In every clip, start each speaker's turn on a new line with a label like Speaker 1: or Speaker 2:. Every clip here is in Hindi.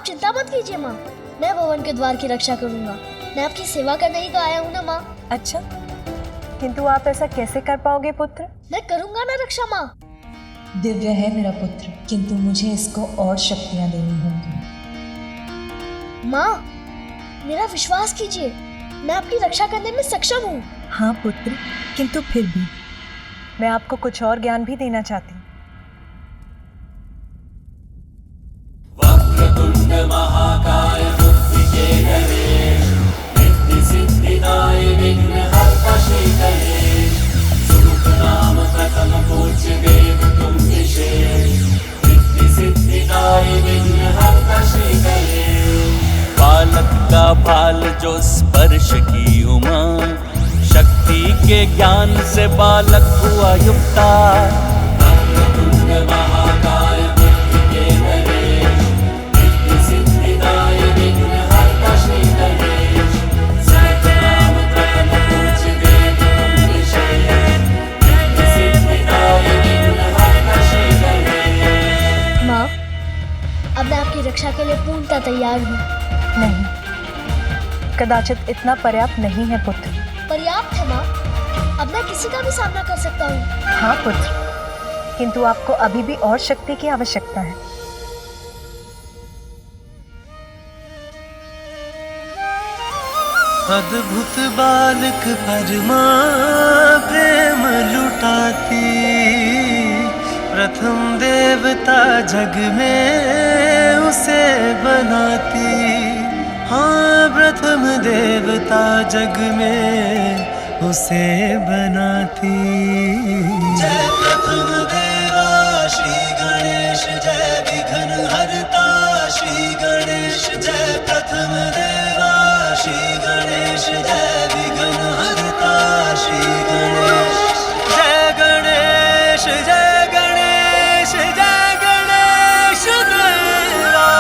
Speaker 1: आप चिंता मत कीजिए माँ, मैं भवन के द्वार की रक्षा करूंगा। मैं आपकी सेवा करने ही तो आया हूँ ना माँ।
Speaker 2: अच्छा, किंतु आप ऐसा कैसे कर पाओगे पुत्र?
Speaker 1: मैं करूंगा ना रक्षा माँ।
Speaker 3: दिव्य है मेरा पुत्र, किंतु मुझे इसको और शक्तियां देनी होंगी।
Speaker 1: माँ, मेरा विश्वास कीजिए, मैं आपकी रक्षा करने में सक्षम हूँ।
Speaker 2: हाँ पुत्र, किंतु फिर भी मैं आपको कुछ और ज्ञान भी देना चाहती हूँ।
Speaker 4: वक्रतुंड महाकाय बुद्धिकेतने सिद्धि सिद्धिदाय विघ्नहर्ता श्रीकरे सुमुखनाम प्रथम पूज्य देव तुम विशेष सिद्धि सिद्धिदाय विघ्नहर्ता श्रीकरे। बालक का भाल जो स्पर्श की उमा, शक्ति के ज्ञान से बालक हुआ युक्ता। वक्रतुंड महाकाय बुद्धिकेतने सिद्धि सिद्धिदाय विघ्नहर्ता श्रीकरे सुमुखनाम प्रथम पूज्य देव तुम विशेष सिद्धि सिद्धिदाय विघ्नहर्ता श्रीकरे।
Speaker 1: माँ, अब मैं आपकी रक्षा के लिए पूर्णतः तैयार हूँ।
Speaker 2: नहीं, कदाचित इतना पर्याप्त नहीं है पुत्र।
Speaker 1: पर्याप्त है माँ, अब मैं किसी का भी सामना कर सकता हूँ।
Speaker 2: हाँ पुत्र, किंतु आपको अभी भी और शक्ति की आवश्यकता है।
Speaker 4: अद्भुत बालक परमा प्रेम लुटाती, प्रथम देवता जग में उसे बनाती। हाँ, प्रथम देवता जग में उसे बनाती। जय प्रथम देवा श्री गणेश, जय विघ्न हरता श्री गणेश। जय प्रथम देवा श्री गणेश, जय विघ्न हरता श्री गणेश। जय गणेश, जय गणेश, जय गणेश देवा।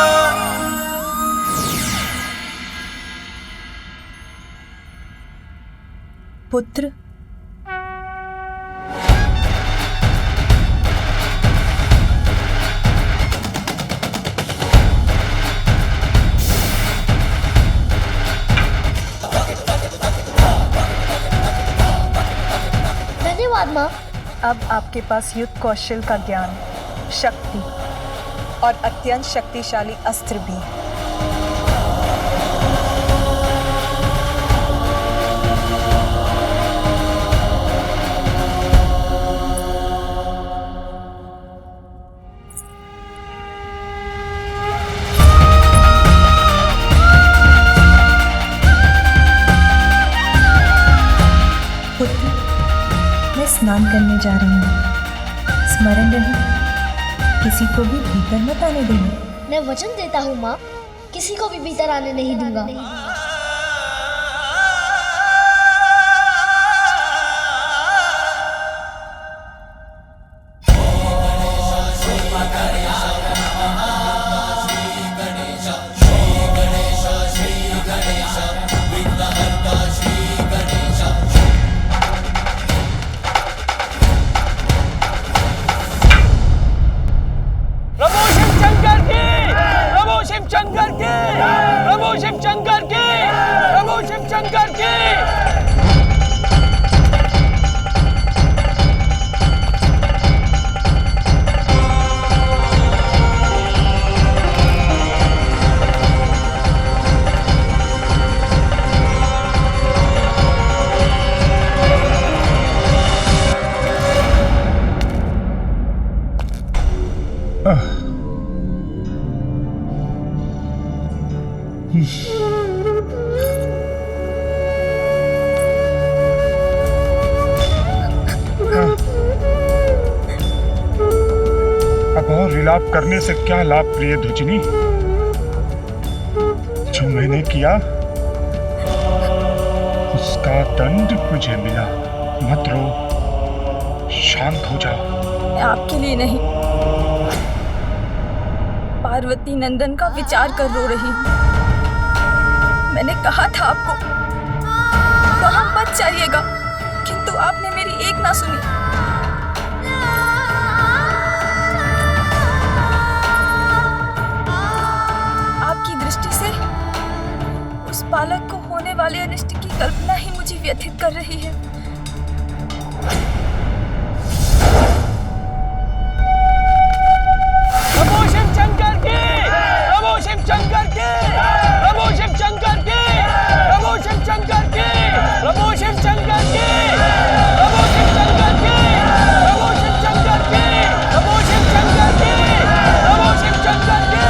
Speaker 2: पुत्र,
Speaker 1: धन्यवाद माँ।
Speaker 2: अब आपके पास युद्ध कौशल का ज्ञान, शक्ति और अत्यंत शक्तिशाली अस्त्र भी है। पुत्र, मैं स्नान करने जा रही हूँ। स्मरण रहे, किसी को भी भीतर मत आने देना।
Speaker 1: मैं वचन देता हूँ माँ, किसी को भी भीतर आने नहीं दूंगा।
Speaker 5: अब और विलाप करने से क्या लाभ प्रिय ध्वजिनी? जो मैंने किया उसका दंड मुझे मिला। मत रो, शांत हो जाओ।
Speaker 6: मैं आपके लिए नहीं, पार्वती नंदन का विचार कर रो रही हूँ। मैंने कहा था आपको वहां मत जाइएगा, किंतु आपने मेरी एक ना सुनी। आप बालक को होने वाले अनिष्ट की कल्पना ही मुझे व्यथित कर रही है।
Speaker 7: प्रभु शिव शंकर की, प्रभु शिव शंकर की, प्रभु शिव शंकर की, प्रभु शिव शंकर की, प्रभु शिव शंकर की, प्रभु शिव शंकर की, प्रभु शिव शंकर की, प्रभु शिव शंकर की, प्रभु शिव शंकर की,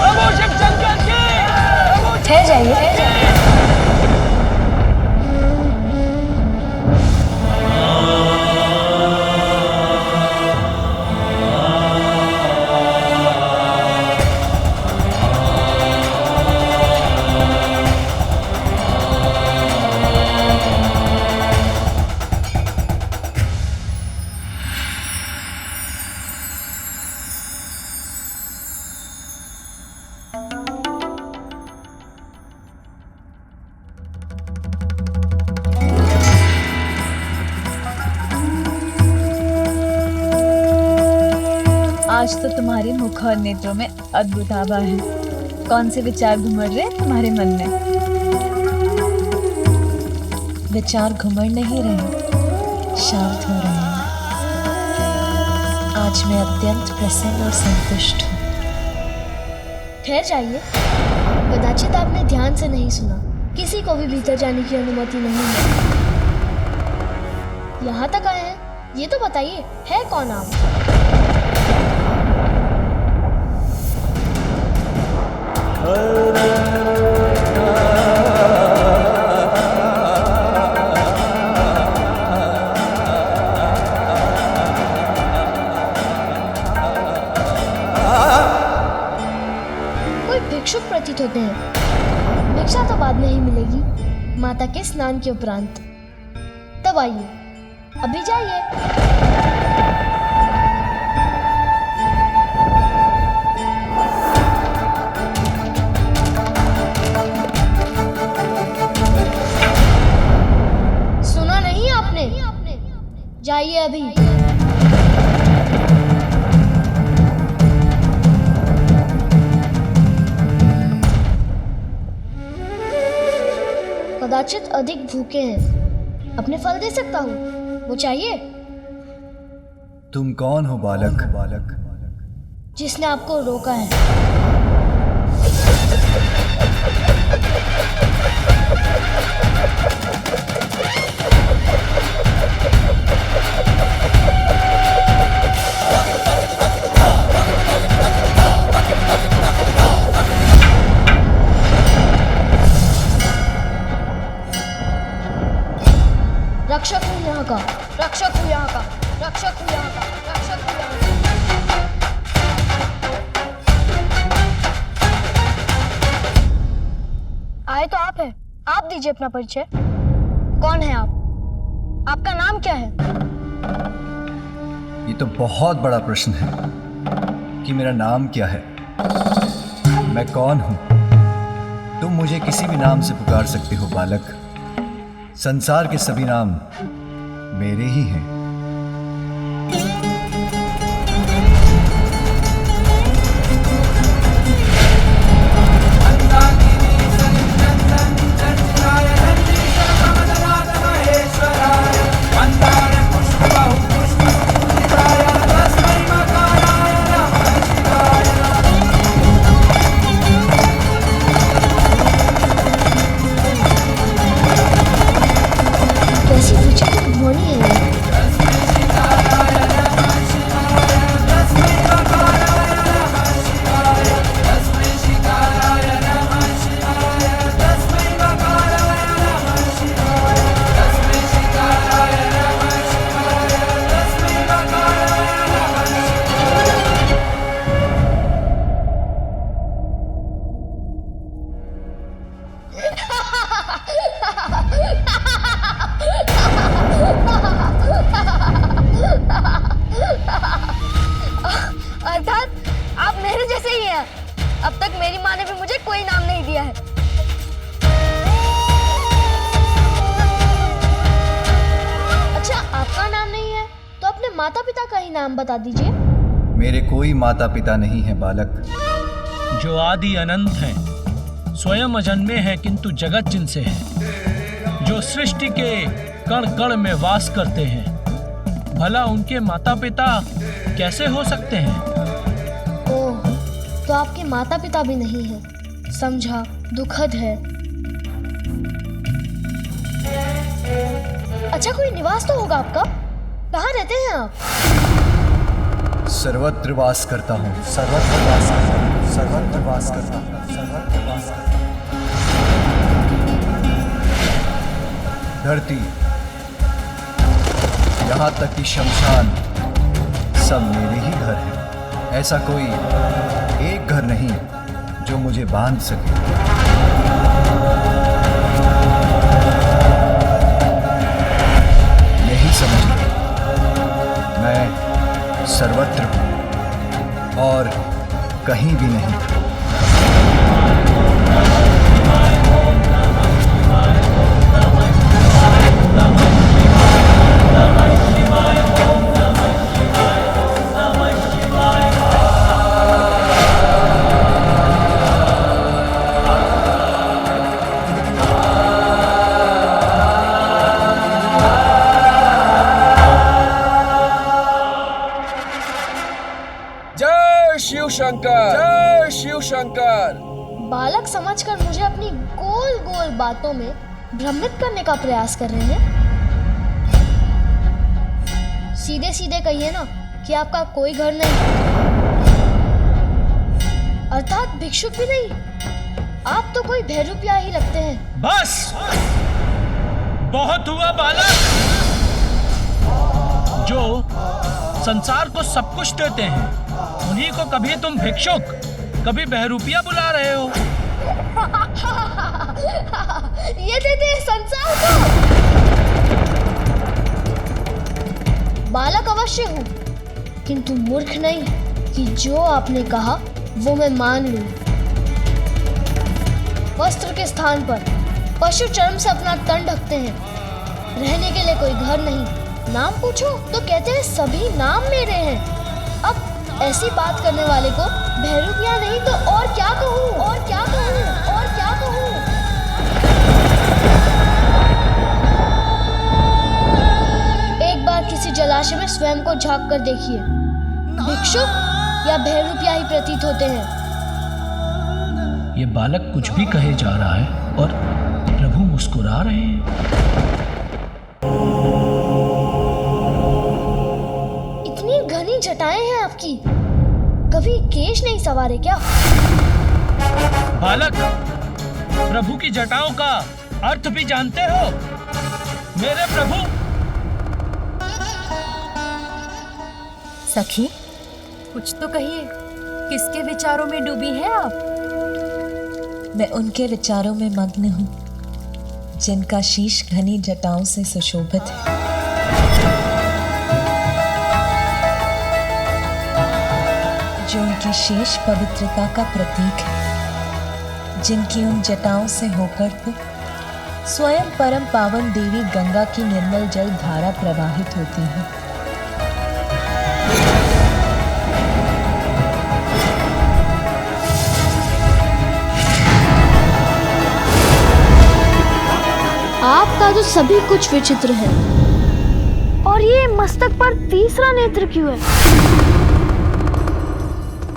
Speaker 7: प्रभु शिव शंकर की,
Speaker 1: ठहर जाइए।
Speaker 3: आज तो तुम्हारे मुख और नेत्रों में अद्भुत आभा है। कौन से विचार घुमड़ रहे हैं तुम्हारे मन में? विचार घुमड़ नहीं रहे, शांत हो रहे हैं। आज मैं अत्यंत प्रसन्न और संतुष्ट हूँ।
Speaker 1: ठहर जाइए। कदाचित आपने ध्यान से नहीं सुना। किसी को भी भीतर जाने की अनुमति नहीं है। यहाँ तक आए हैं, ये तो बताइए, है कौन आप? कोई भिक्षुक प्रतीत होते हैं। भिक्षा तो बाद में ही मिलेगी, माता के स्नान के उपरांत। तब आइए, अभी जाइए। सुना नहीं आपने? जाइए अभी। कदाचित अधिक भूखे हैं। अपने फल दे सकता हूँ, वो चाहिए?
Speaker 8: तुम कौन हो बालक?
Speaker 1: जिसने आपको रोका है। रक्षक हूँ यहाँ का, रक्षक हूँ यहाँ का, रक्षक हूँ यहाँ का, रक्षक हूँ यहाँ का। आए तो आप हैं। आप दीजिए अपना परिचय। कौन है आप? आपका नाम क्या है?
Speaker 8: ये तो बहुत बड़ा प्रश्न है कि मेरा नाम क्या है। मैं कौन हूं? तुम मुझे किसी भी नाम से पुकार सकते हो बालक। संसार के सभी नाम मेरे ही हैं।
Speaker 1: कैसी विचित्र ध्वनि है ये। अर्थात आप मेरे जैसे ही हैं। अब तक मेरी माँ ने भी मुझे कोई नाम नहीं दिया है। अच्छा, आपका नाम नहीं है तो अपने माता पिता का ही नाम बता दीजिए।
Speaker 8: मेरे कोई माता पिता नहीं है बालक।
Speaker 7: जो आदि अनंत हैं,
Speaker 9: स्वयं अजन्मे हैं किंतु जगत जिनसे है, जो सृष्टि के कण कण में वास करते हैं, भला उनके माता पिता कैसे हो सकते हैं?
Speaker 1: ओह, तो आपके माता पिता भी नहीं हैं। समझा, दुखद है। अच्छा, कोई निवास तो होगा आपका? कहाँ रहते हैं आप?
Speaker 8: सर्वत्र वास करता हूँ, सर्वत्र वास करता हूँ, सर्वत्र वास करता हूँ, सर्वत्र वास करता हूँ। धरती, यहाँ तक कि शमशान, सब मेरे ही घर हैं। ऐसा कोई एक घर नहीं जो मुझे बांध सके। यही समझ लो, मैं सर्वत्र हूँ और कहीं भी नहीं।
Speaker 7: जय शिव शंकर।
Speaker 1: बालक समझकर मुझे अपनी गोल गोल बातों में भ्रमित करने का प्रयास कर रहे हैं। सीधे सीधे कहिए ना कि आपका कोई घर नहीं, अर्थात भिक्षुक भी नहीं। आप तो कोई भैरूपिया ही लगते हैं।
Speaker 9: बस, बहुत हुआ बालक। जो संसार को सब कुछ देते हैं, उन्हीं को कभी तुम भिक्षुक, कभी बहरूपिया बुला रहे हो।
Speaker 1: ये देते हैं संसार को। बालक अवश्य हूँ, किंतु मूर्ख नहीं कि जो आपने कहा वो मैं मान लूं। वस्त्र के स्थान पर पशु चर्म से अपना तन ढकते हैं। रहने के लिए कोई घर नहीं। नाम पूछो तो कहते हैं सभी नाम मेरे हैं। अब ऐसी बात करने वाले को बहरूपिया नहीं तो और क्या कहूँ, और क्या कहूँ, और क्या कहूँ। एक बार किसी जलाशय में स्वयं को झांक कर देखिए, भिक्षुक या बहरूपिया ही प्रतीत होते हैं।
Speaker 9: ये बालक कुछ भी कहे जा रहा है और प्रभु मुस्कुरा रहे हैं।
Speaker 1: इतनी घनी जटाएं हैं आपकी, कभी केश नहीं सवारे क्या?
Speaker 9: बालक, प्रभु की जटाओं का अर्थ भी जानते हो? मेरे प्रभु।
Speaker 2: सखी, कुछ तो कहिए, किसके विचारों में डूबी हैं आप? मैं उनके विचारों में मग्न हूँ जिनका शीश घनी जटाओं से सुशोभित है। जो उनकी शेष पवित्रता का प्रतीक है, जिनकी उन जटाओं से होकर तो स्वयं परम पावन देवी गंगा की निर्मल जल धारा प्रवाहित होती है।
Speaker 1: आपका तो सभी कुछ विचित्र है। और ये मस्तक पर तीसरा नेत्र क्यों है?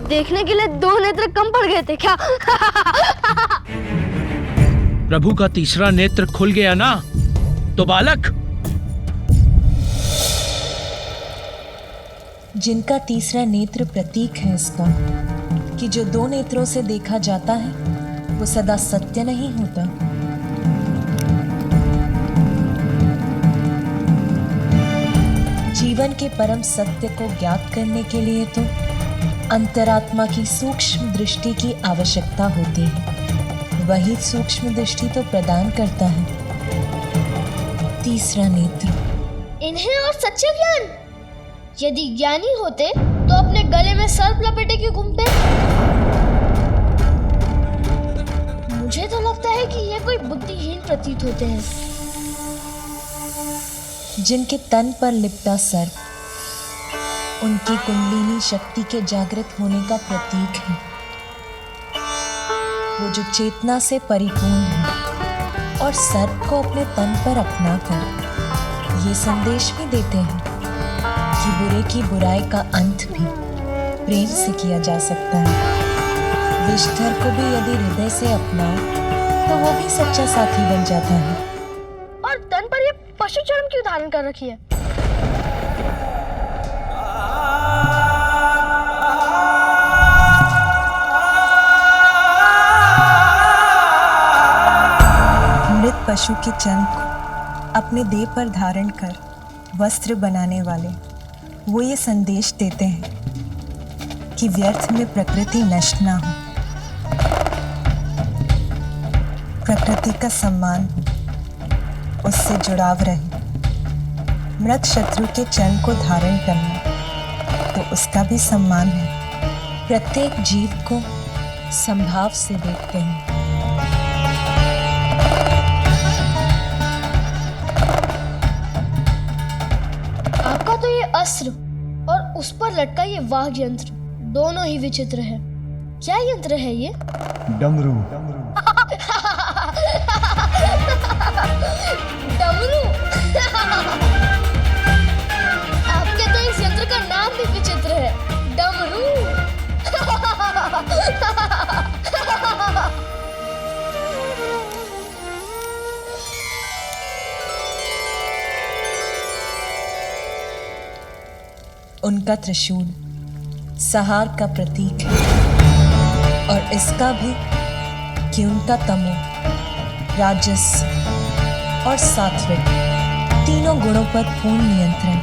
Speaker 1: देखने के लिए दो नेत्र कम पड़ गए थे क्या?
Speaker 9: प्रभु का तीसरा नेत्र खुल गया ना, तो बालक।
Speaker 2: जिनका तीसरा नेत्र प्रतीक है इसका कि जो दो नेत्रों से देखा जाता है वो सदा सत्य नहीं होता। जीवन के परम सत्य को ज्ञात करने के लिए तो अंतरात्मा की सूक्ष्म दृष्टि की आवश्यकता होती है। वही सूक्ष्म दृष्टि तो प्रदान करता है तीसरा नेत्र।
Speaker 1: इन्हें और सच्चे ज्ञान? यदि ज्ञानी होते तो अपने गले में सर्प लपेटे क्यों घूमते? मुझे तो लगता है कि ये कोई बुद्धिहीन प्रतीत होते हैं।
Speaker 2: जिनके तन पर लिपटा सर्प उनकी कुंडलिनी शक्ति के जागृत होने का प्रतीक है। वो जो चेतना से परिपूर्ण है और सर्प को अपने तन पर अपनाकर ये संदेश भी देते हैं कि बुरे की बुराई का अंत भी प्रेम से किया जा सकता है। विषधर को भी यदि हृदय से अपनाओ तो वो भी सच्चा साथी बन जाता है।
Speaker 1: और तन पर ये पशु चर्म क्यों धारण कर रखी है?
Speaker 2: मृत पशु के चर्म को अपने देह पर धारण कर वस्त्र बनाने वाले वो ये संदेश देते हैं कि व्यर्थ में प्रकृति नष्ट ना हो, प्रकृति का सम्मान हो, उससे जुड़ाव रहे। मृत शत्रु के चर्म को धारण करना तो उसका भी सम्मान है। प्रत्येक जीव को संभाव से देखते हैं।
Speaker 1: आपका तो ये अस्त्र और उस पर लटका ये वाद्य यंत्र दोनों ही विचित्र है। क्या यंत्र है ये?
Speaker 8: डमरू।
Speaker 1: डमरू? आपके तो इस यंत्र का नाम भी विचित्र है, डमरू।
Speaker 2: उनका त्रिशूल सहार का प्रतीक है और इसका भी कि उनका तमो, राजस और सात्विक तीनों गुणों पर पूर्ण नियंत्रण।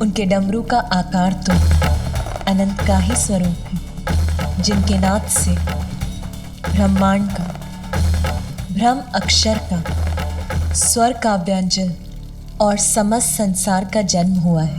Speaker 2: उनके डमरू का आकार तो अनंत का ही स्वरूप है, जिनके नाद से ब्रह्मांड का, ब्रह्म अक्षर का, स्वर का व्यंजन और समस्त संसार का जन्म हुआ है।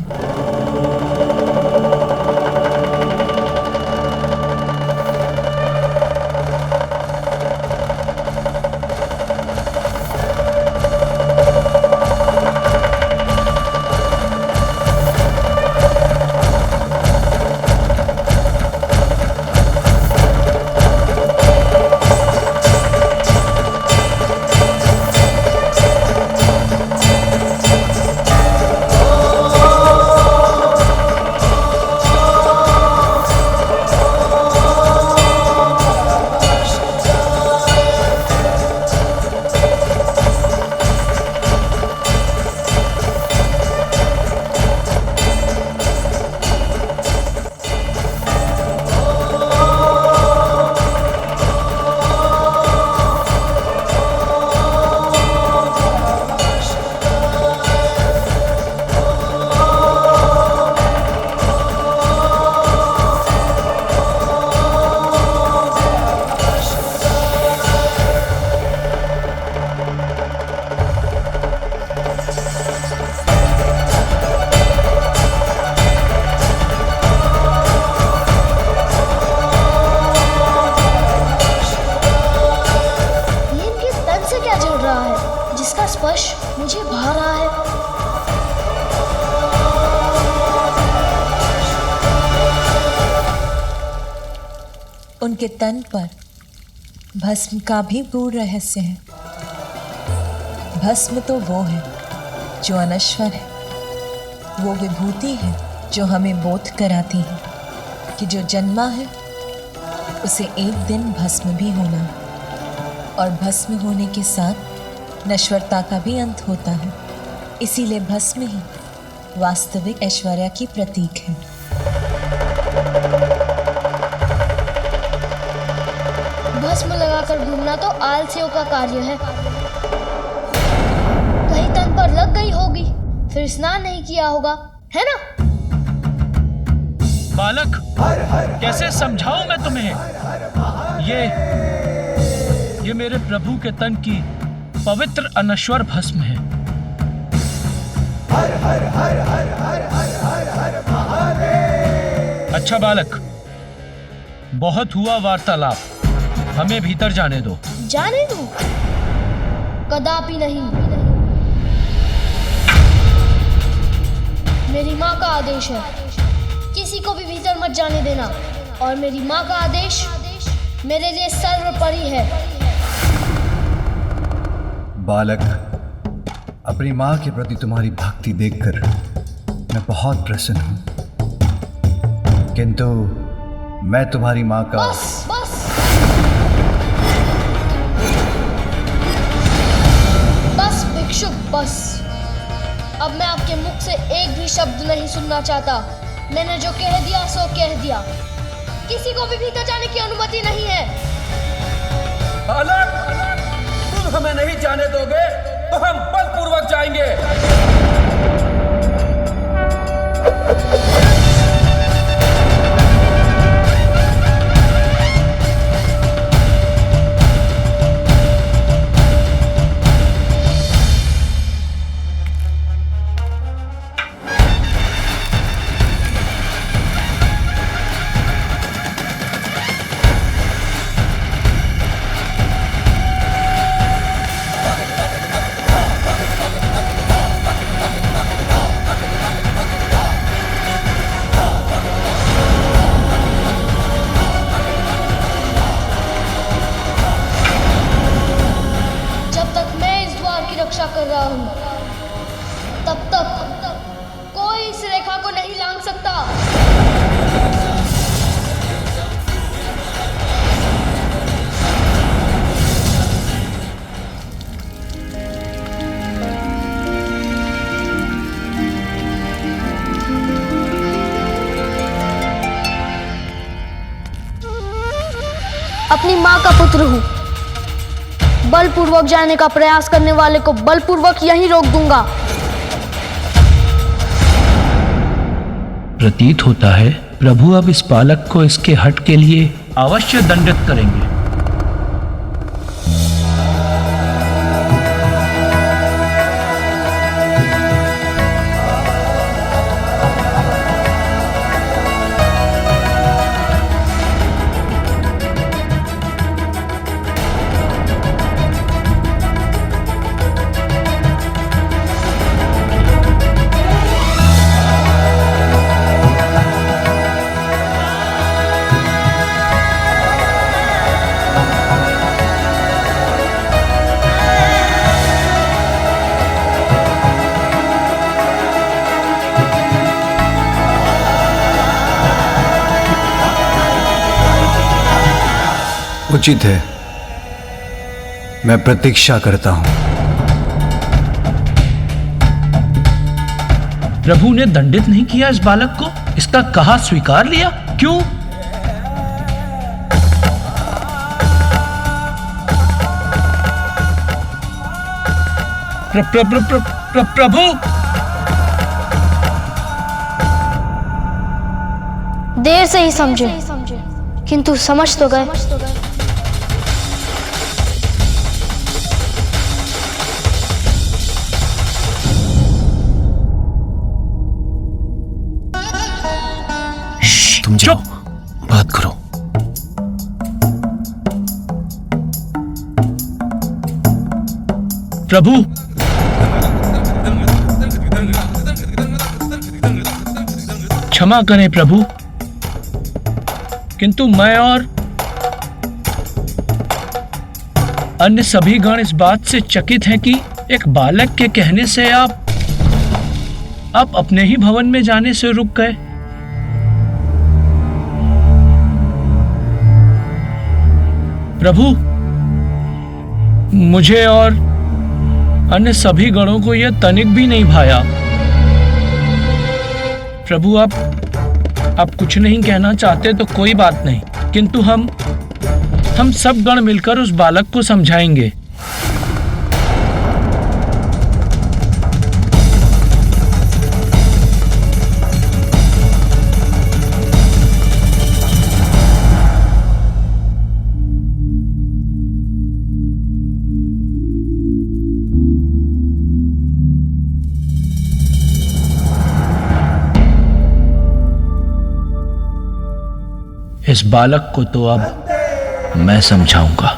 Speaker 1: मुझे भा रहा है।
Speaker 2: उनके तन पर भस्म का भी गूढ़ रहस्य है। भस्म तो वो है जो अनश्वर है, वो विभूति है जो हमें बोध कराती है कि जो जन्मा है उसे एक दिन भस्म भी होना है, और भस्म होने के साथ नश्वरता का भी अंत होता है। इसीलिए भस्म ही वास्तविक ऐश्वर्य की प्रतीक है।
Speaker 1: भस्म लगाकर घूमना तो आलसियों का कार्य है। कहीं तन पर लग गई होगी, फिर स्नान नहीं किया होगा, है ना?
Speaker 9: बालक, कैसे समझाऊं मैं तुम्हें? ये मेरे प्रभु के तन की पवित्र अनश्वर भस्म है। अच्छा बालक, बहुत हुआ वार्तालाप, हमें भीतर जाने दो।
Speaker 1: जाने दो? कदापि नहीं। मेरी माँ का आदेश है, किसी को भी भीतर मत जाने देना। और मेरी माँ का आदेश मेरे लिए सर्वोपरि है।
Speaker 8: बालक, अपनी माँ के प्रति तुम्हारी भक्ति देखकर मैं बहुत प्रसन्न हूँ, किंतु मैं तुम्हारी माँ का
Speaker 1: बस भिक्षुक, बस। अब मैं आपके मुख से एक भी शब्द नहीं सुनना चाहता। मैंने जो कह दिया सो कह दिया। किसी को भी भीतर जाने की अनुमति नहीं है।
Speaker 7: बालक, तुम हमें नहीं जाने दोगे तो हम बलपूर्वक जाएंगे।
Speaker 1: कर रहा हूं, तब तक कोई इस रेखा को नहीं लांघ सकता। अपनी मां का पुत्र हूं। बलपूर्वक जाने का प्रयास करने वाले को बलपूर्वक यहीं रोक दूंगा।
Speaker 9: प्रतीत होता है प्रभु अब इस बालक को इसके हठ के लिए अवश्य दंडित करेंगे।
Speaker 8: उचित है, मैं प्रतीक्षा करता हूं।
Speaker 9: प्रभु ने दंडित नहीं किया इस बालक को, इसका कहा स्वीकार लिया, क्यों? प्रभु,
Speaker 1: देर से ही समझे, किंतु समझ तो गए।
Speaker 10: तुम जाओ, बात करो।
Speaker 9: प्रभु, क्षमा करें प्रभु, किंतु मैं और अन्य सभी गण इस बात से चकित हैं कि एक बालक के कहने से आप अपने ही भवन में जाने से रुक गए। प्रभु, मुझे और अन्य सभी गणों को यह तनिक भी नहीं भाया। प्रभु, आप कुछ नहीं कहना चाहते तो कोई बात नहीं, किंतु हम सब गण मिलकर उस बालक को समझाएंगे। इस बालक को तो अब मैं समझाऊंगा।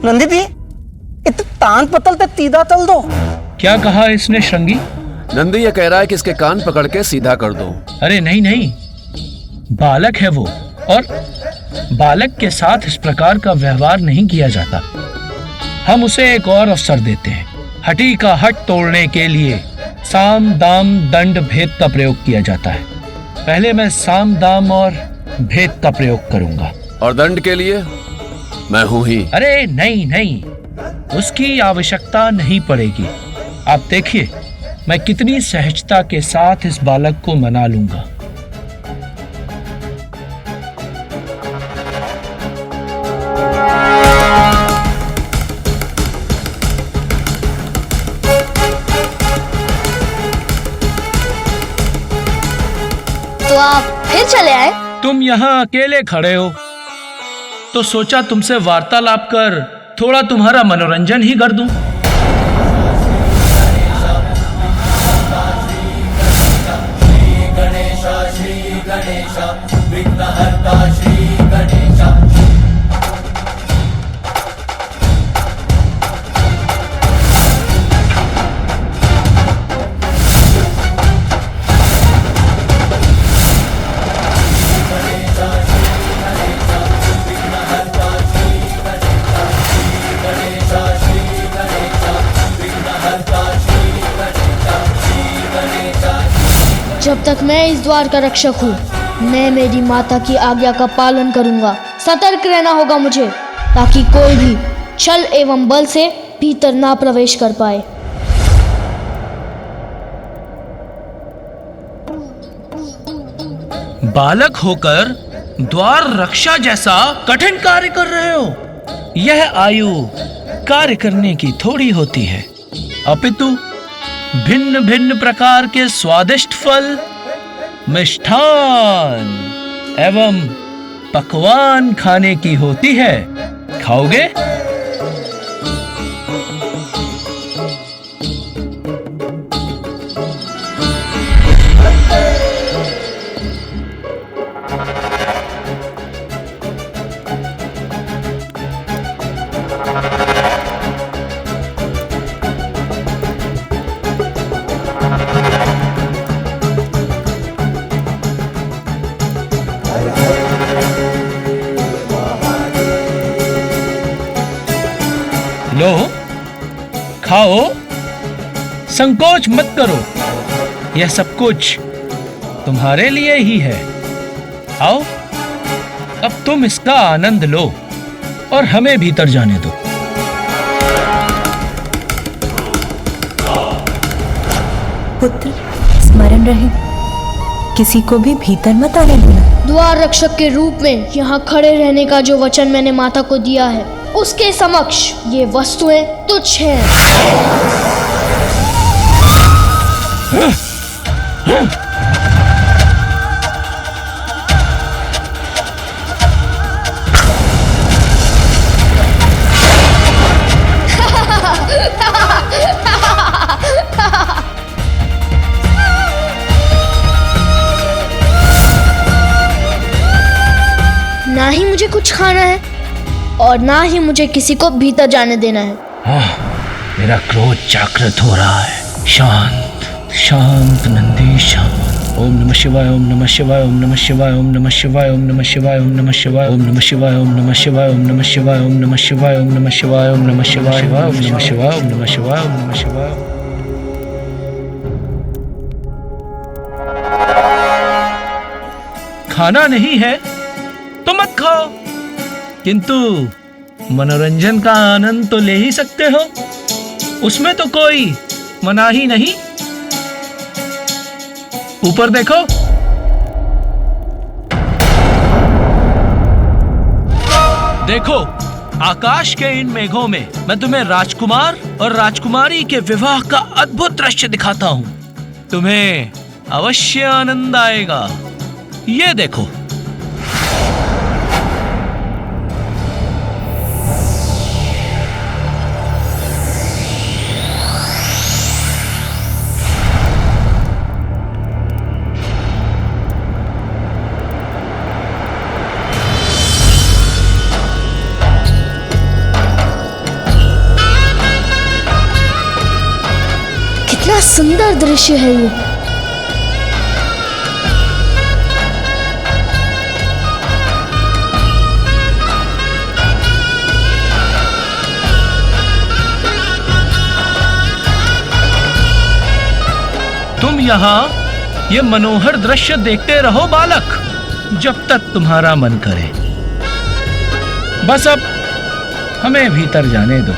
Speaker 7: नंदी दी इत तान पतल ते तीदा तल दो।
Speaker 9: क्या कहा इसने श्रृंगी?
Speaker 10: नंदी ये कह रहा है कि इसके कान पकड़ के सीधा कर दो।
Speaker 9: अरे नहीं नहीं, बालक है वो, और बालक के साथ इस प्रकार का व्यवहार नहीं किया जाता। हम उसे एक और अवसर देते हैं। हठी का हट तोड़ने के लिए साम दाम दंड भेद का प्रयोग किया जाता है। पहले मैं साम दाम और भेद का प्रयोग करूंगा।
Speaker 10: और दंड के लिए मैं हूं ही।
Speaker 9: अरे नहीं नहीं, उसकी आवश्यकता नहीं पड़ेगी। आप देखिए मैं कितनी सहजता के साथ इस बालक को मना लूंगा।
Speaker 1: तो आप फिर चले आए?
Speaker 9: तुम यहाँ अकेले खड़े हो तो सोचा तुमसे वार्तालाप कर थोड़ा तुम्हारा मनोरंजन ही कर दूं।
Speaker 1: जब तक मैं इस द्वार का रक्षक हूँ, मैं मेरी माता की आज्ञा का पालन करूंगा। सतर्क रहना होगा मुझे, ताकि कोई भी छल एवं बल से भीतर ना प्रवेश कर पाए।
Speaker 9: बालक होकर द्वार रक्षा जैसा कठिन कार्य कर रहे हो। यह आयु कार्य करने की थोड़ी होती है, अपितु भिन्न भिन्न प्रकार के स्वादिष्ट फल, मिष्ठान एवं पकवान खाने की होती है। खाओगे? लो, खाओ, संकोच मत करो। यह सब कुछ तुम्हारे लिए ही है। आओ, अब तुम इसका आनंद लो और हमें भीतर जाने दो।
Speaker 2: पुत्र, स्मरण रहे, किसी को भी भीतर मत आने देना।
Speaker 1: द्वार रक्षक के रूप में यहाँ खड़े रहने का जो वचन मैंने माता को दिया है, उसके समक्ष ये वस्तुएं तुच्छ हैं। ना ही मुझे कुछ खाना है और ना ही मुझे किसी को भीतर जाने देना है।
Speaker 9: मेरा क्रोध जागृत हो रहा है। शांत शांत नंदी शांत। ओम नमः शिवाय, ओम नमः शिवाय, ओम नमः शिवाय, ओम नमः शिवाय, ओम नमः शिवाय, ओम नमः शिवाय, ओम नमः शिवाय, ओम नमः शिवाय, ओम नमः शिवाय, ओम नमः शिवाय, ओम नमः शिवाय, ओम नमः शिवाय, ओम नमः शिवाय, ओम नमः शिवाय, ओम नमः शिवाय। खाना नहीं है तो मत खाओ, किंतु मनोरंजन का आनंद तो ले ही सकते हो। उसमें तो कोई मनाही नहीं। ऊपर देखो, देखो आकाश के इन मेघों में मैं तुम्हें राजकुमार और राजकुमारी के विवाह का अद्भुत दृश्य दिखाता हूं। तुम्हें अवश्य आनंद आएगा। ये देखो।
Speaker 1: सुंदर दृश्य है ये।
Speaker 9: तुम यहाँ ये मनोहर दृश्य देखते रहो बालक, जब तक तुम्हारा मन करे। बस अब हमें भीतर जाने दो।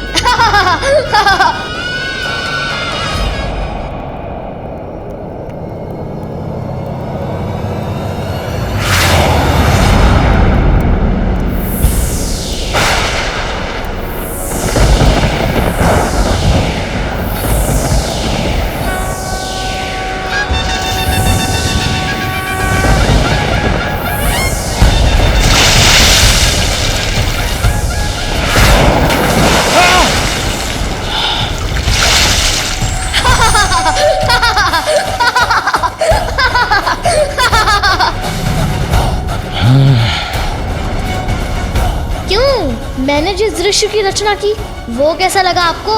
Speaker 1: क्यों? मैंने जिस दृश्य की रचना की वो कैसा लगा आपको?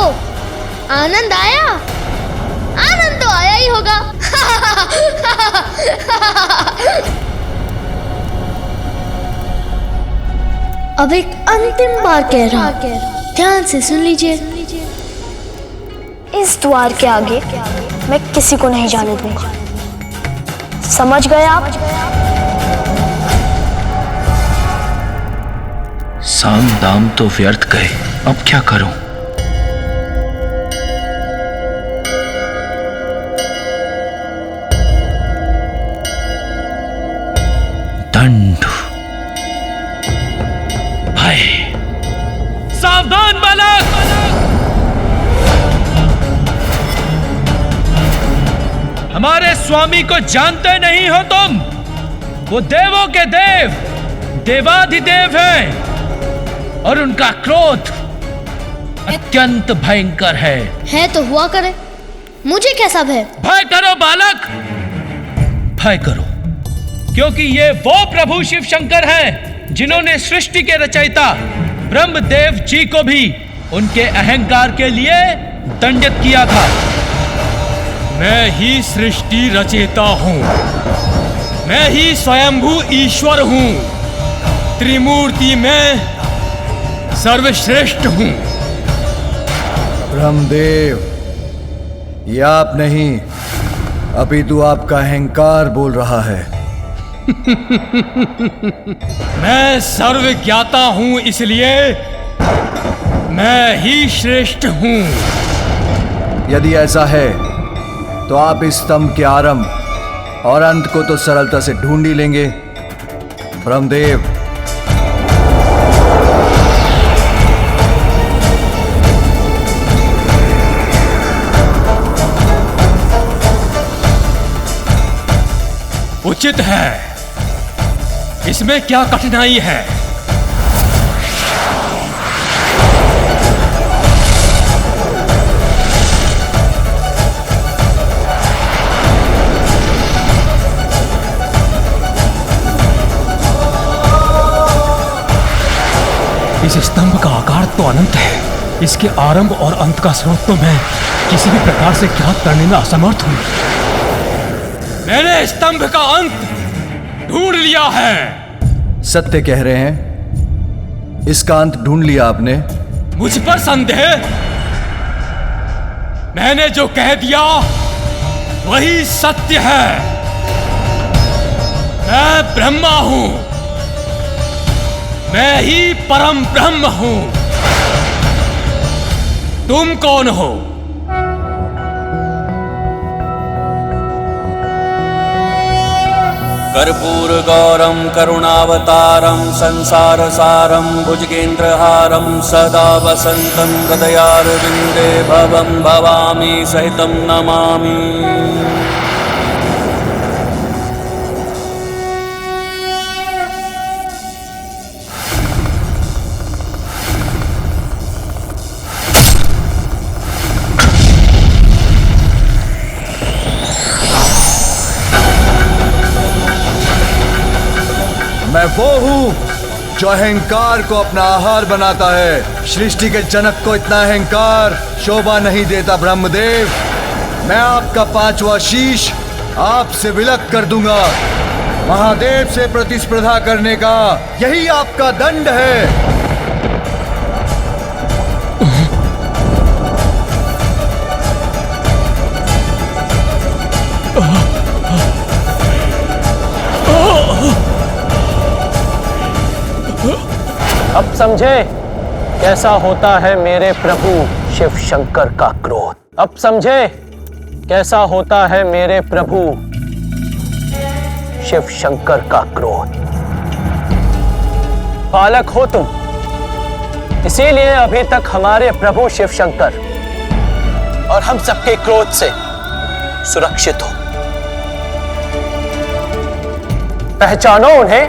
Speaker 1: आनंद आया? आनंद तो आया ही होगा। अब एक अंतिम बार कह रहा, ध्यान से सुन लीजिए।
Speaker 11: इस द्वार के आगे मैं किसी को नहीं जाने दूंगा, समझ गए आप?
Speaker 9: साम दाम तो व्यर्थ गए, अब क्या करूं? दंड। हाय, सावधान बालक! हमारे स्वामी को जानते नहीं हो तुम? वो देवों के देव, देवाधिदेव हैं और उनका क्रोध अत्यंत भयंकर है
Speaker 1: तो हुआ करे, मुझे कैसा भय?
Speaker 9: भय करो बालक, भय करो, क्योंकि ये वो प्रभु शिव शंकर हैं जिन्होंने सृष्टि के रचयिता ब्रह्मदेव जी को भी उनके अहंकार के लिए दंडित किया था।
Speaker 7: मैं ही सृष्टि रचयिता हूँ, मैं ही स्वयंभू ईश्वर हूँ, त्रिमूर्ति में सर्वश्रेष्ठ हूँ।
Speaker 8: ब्रह्मदेव, ये आप नहीं, अपितु आपका अहंकार बोल रहा है।
Speaker 7: मैं सर्वज्ञाता हूँ, इसलिए मैं ही श्रेष्ठ हूँ।
Speaker 8: यदि ऐसा है तो आप इस स्तंभ के आरंभ और अंत को तो सरलता से ढूंढ ही लेंगे। ब्रह्मदेव,
Speaker 7: उचित है, इसमें क्या कठिनाई है? इस स्तंभ का आकार तो अनंत है, इसके आरंभ और अंत का स्रोत तो मैं किसी भी प्रकार से ज्ञात करने में असमर्थ हूं। मैंने स्तंभ का अंत ढूंढ लिया है।
Speaker 8: सत्य कह रहे हैं? इसका अंत ढूंढ लिया आपने?
Speaker 7: मुझ पर संदेह? मैंने जो कह दिया वही सत्य है। मैं ब्रह्मा हूं, मैं ही परम ब्रह्म हूं। तुम कौन हो?
Speaker 12: कर्पूर गौरम करुणावतारम संसार सारम भुजगेन्द्रहारम सदा वसंतम हृदयारविंदे भवं भवामी सहितं नमामि।
Speaker 8: मैं वो हूं जो अहंकार को अपना आहार बनाता है। सृष्टि के जनक को इतना अहंकार शोभा नहीं देता ब्रह्मदेव। मैं आपका 5वां शीश आपसे विलक कर दूंगा। महादेव से प्रतिस्पर्धा करने का यही आपका दंड है।
Speaker 7: अब समझे कैसा होता है मेरे प्रभु शिव शंकर का क्रोध। अब समझे कैसा होता है मेरे प्रभु शिव शंकर का क्रोध। बालक हो तुम, इसीलिए अभी तक हमारे प्रभु शिव शंकर और हम सबके क्रोध से सुरक्षित हो। पहचानो उन्हें,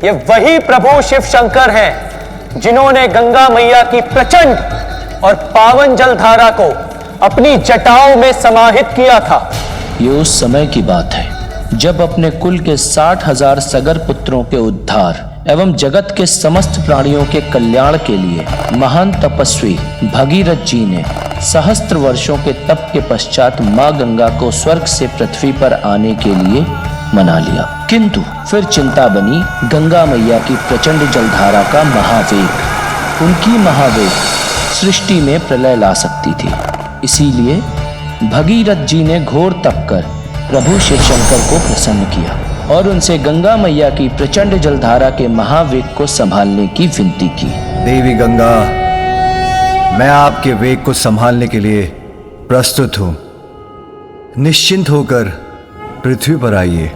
Speaker 7: ये वही प्रभु शिव शंकर हैं जिन्होंने गंगा मैया की प्रचंड और पावन जलधारा को अपनी जटाओं में समाहित किया था।
Speaker 9: ये उस समय की बात है जब अपने कुल के 60,000 सगर पुत्रों के उद्धार एवं जगत के समस्त प्राणियों के कल्याण के लिए महान तपस्वी भगीरथ जी ने सहस्त्र वर्षों के तप के पश्चात मां गंगा को स्वर्ग से पृथ्वी पर आने के लिए मना लिया। किंतु फिर चिंता बनी गंगा मैया की प्रचंड जलधारा का महावेग। उनकी महावेग सृष्टि में प्रलय ला सकती थी। इसीलिए भगीरथ जी ने घोर तप कर प्रभु शिव शंकर को प्रसन्न किया और उनसे गंगा मैया की प्रचंड जलधारा के महावेग को संभालने की विनती की।
Speaker 8: देवी गंगा, मैं आपके वेग को संभालने के लिए प्रस्तुत हूं। निश्चिंत होकर पृथ्वी पर आइए।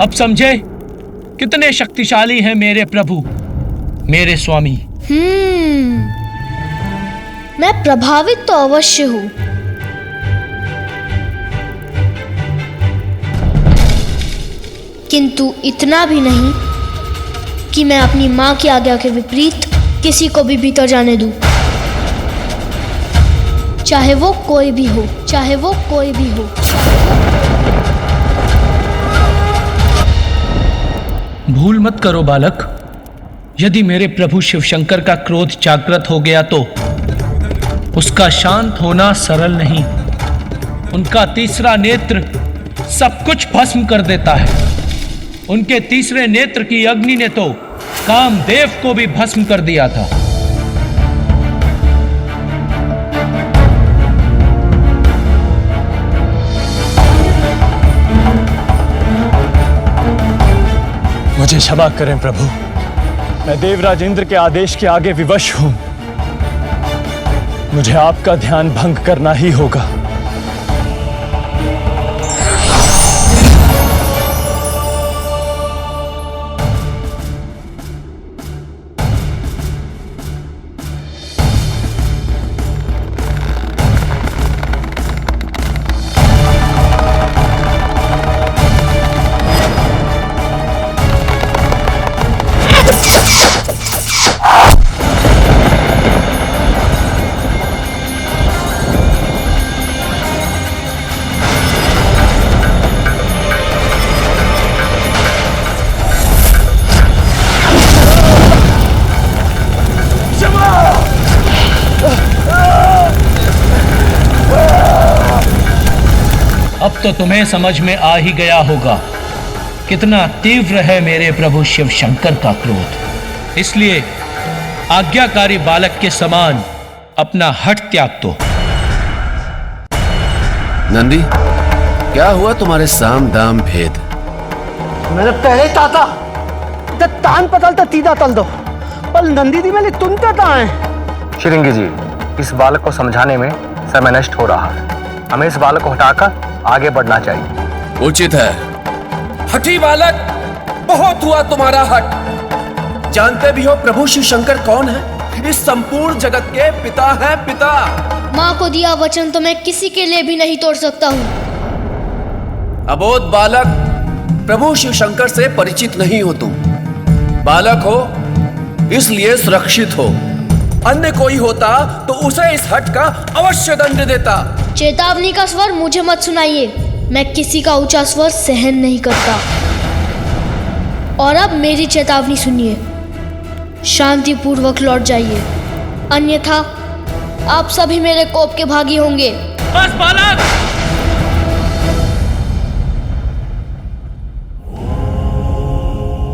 Speaker 9: अब समझे कितने शक्तिशाली हैं मेरे प्रभु, मेरे स्वामी।
Speaker 1: मैं प्रभावित तो अवश्य हूं, किंतु इतना भी नहीं कि मैं अपनी मां की आज्ञा के विपरीत किसी को भी भीतर जाने दूं, चाहे वो कोई भी हो, चाहे वो कोई भी हो।
Speaker 9: भूल मत करो बालक, यदि मेरे प्रभु शिव शंकर का क्रोध जागृत हो गया तो उसका शांत होना सरल नहीं। उनका तीसरा नेत्र सब कुछ भस्म कर देता है। उनके तीसरे नेत्र की अग्नि ने तो कामदेव को भी भस्म कर दिया था।
Speaker 7: मुझे क्षमा करें प्रभु, मैं देवराज इंद्र के आदेश के आगे विवश हूं। मुझे आपका ध्यान भंग करना ही होगा।
Speaker 9: अब तो तुम्हें समझ में आ ही गया होगा कितना तीव्र है मेरे प्रभु शिव शंकर का क्रोध। इसलिए आज्ञाकारी बालक के समान अपना हठ त्याग दो।
Speaker 10: नंदी, क्या हुआ तुम्हारे साम दाम भेद?
Speaker 13: मैंने पहले ही ताता तान पतलता तीदा तल दो, पर नंदी दी मैंने तुम तता है।
Speaker 14: श्रृंगी जी, इस बालक को समझाने में समय नष्ट हो रहा है। हमें इस बालक को हटाकर आगे बढ़ना चाहिए।
Speaker 10: उचित है।
Speaker 15: हठी बालक, बहुत हुआ तुम्हारा हट। जानते भी हो प्रभु शिव शंकर कौन है? इस संपूर्ण जगत के पिता हैं पिता।
Speaker 1: माँ को दिया वचन तो मैं किसी के लिए भी नहीं तोड़ सकता हूँ।
Speaker 15: अबोध बालक, प्रभु शिव शंकर से परिचित नहीं हो तुम। बालक हो इसलिए सुरक्षित हो। अन्य कोई होता तो उसे इस हट का अवश्य दंड देता।
Speaker 1: चेतावनी का स्वर मुझे मत सुनाइए, मैं किसी का ऊंचा स्वर सहन नहीं करता। और अब मेरी चेतावनी सुनिए, शांति पूर्वक लौट जाइए, अन्यथा आप सभी मेरे कोप के भागी होंगे।
Speaker 9: बस बालक,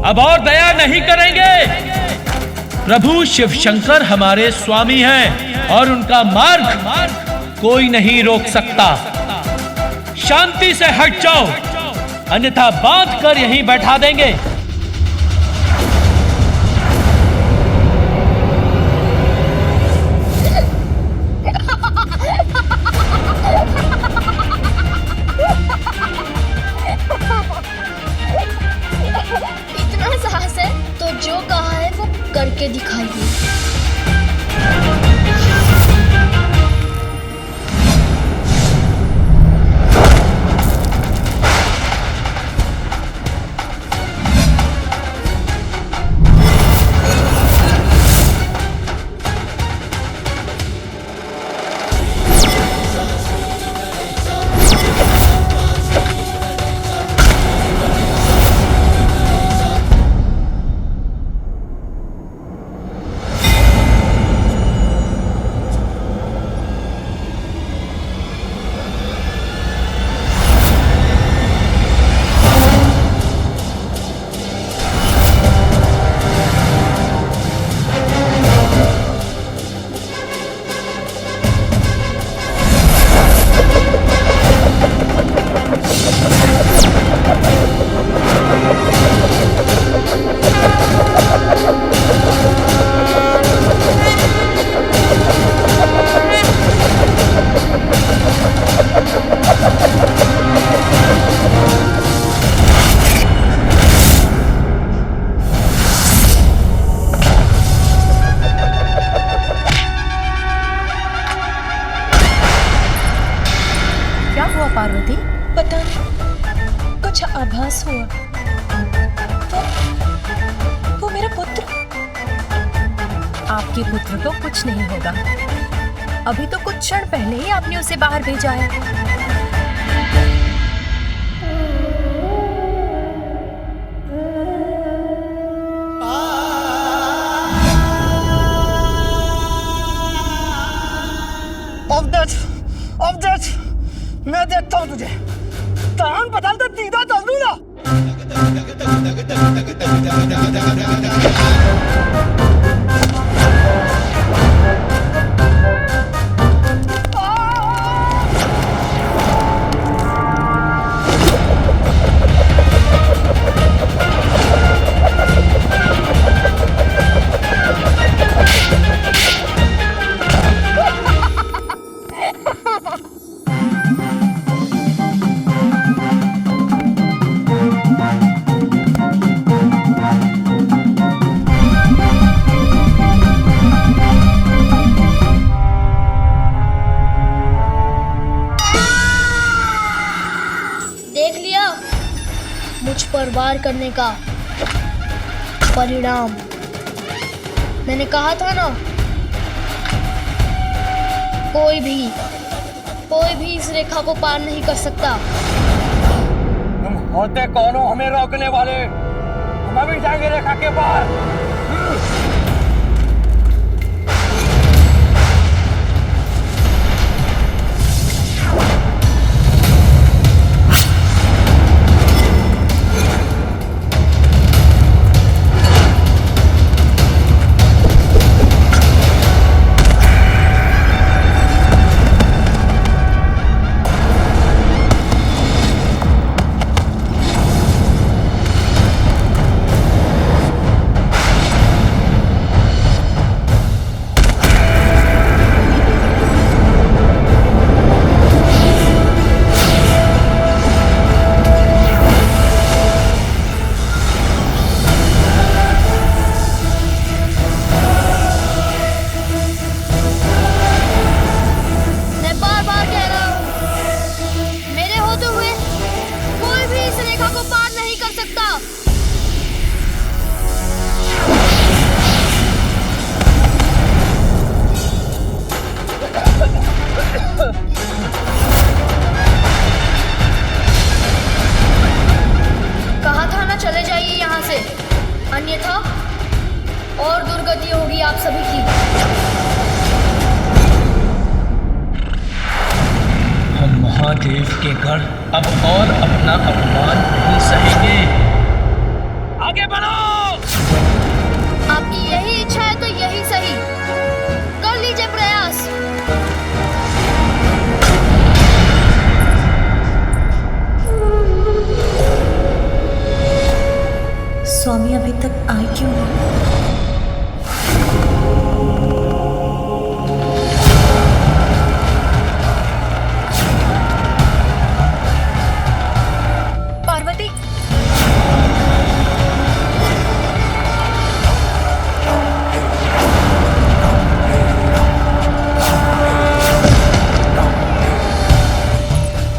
Speaker 9: अब और दया नहीं करेंगे। प्रभु शिव शंकर हमारे स्वामी हैं और उनका मार्ग कोई नहीं रोक सकता। शांति से हट जाओ, अन्यथा बांध कर यहीं बैठा देंगे।
Speaker 1: इतना साहस है तो जो कहा है वो करके दिखाइए।
Speaker 2: पार्वती, पता नहीं कुछ आभास हुआ। वो मेरा पुत्र।
Speaker 16: आपके पुत्र को कुछ नहीं होगा। अभी तो कुछ क्षण पहले ही आपने उसे बाहर भेजा है।
Speaker 13: मैं देखता हूँ तुझे। तान बदलता सीधा चल दूंगा।
Speaker 1: मुझ पर वार करने का परिणाम। मैंने कहा था ना, कोई भी इस रेखा को पार नहीं कर सकता।
Speaker 7: तुम होते कौन हो हमें रोकने वाले? हम अभी जाएंगे रेखा के पार।
Speaker 1: कहा था ना, चले जाइए यहाँ से, अन्यथा और दुर्गति होगी आप सभी की।
Speaker 9: हम महादेव के गढ़ अब और अपना अपमान नहीं सहेंगे। आगे बढ़ो।
Speaker 1: आपकी यही इच्छा है तो यही सही, कर लीजिए प्रयास।
Speaker 2: स्वामी अभी तक आए क्यों नहीं?
Speaker 16: पार्वती,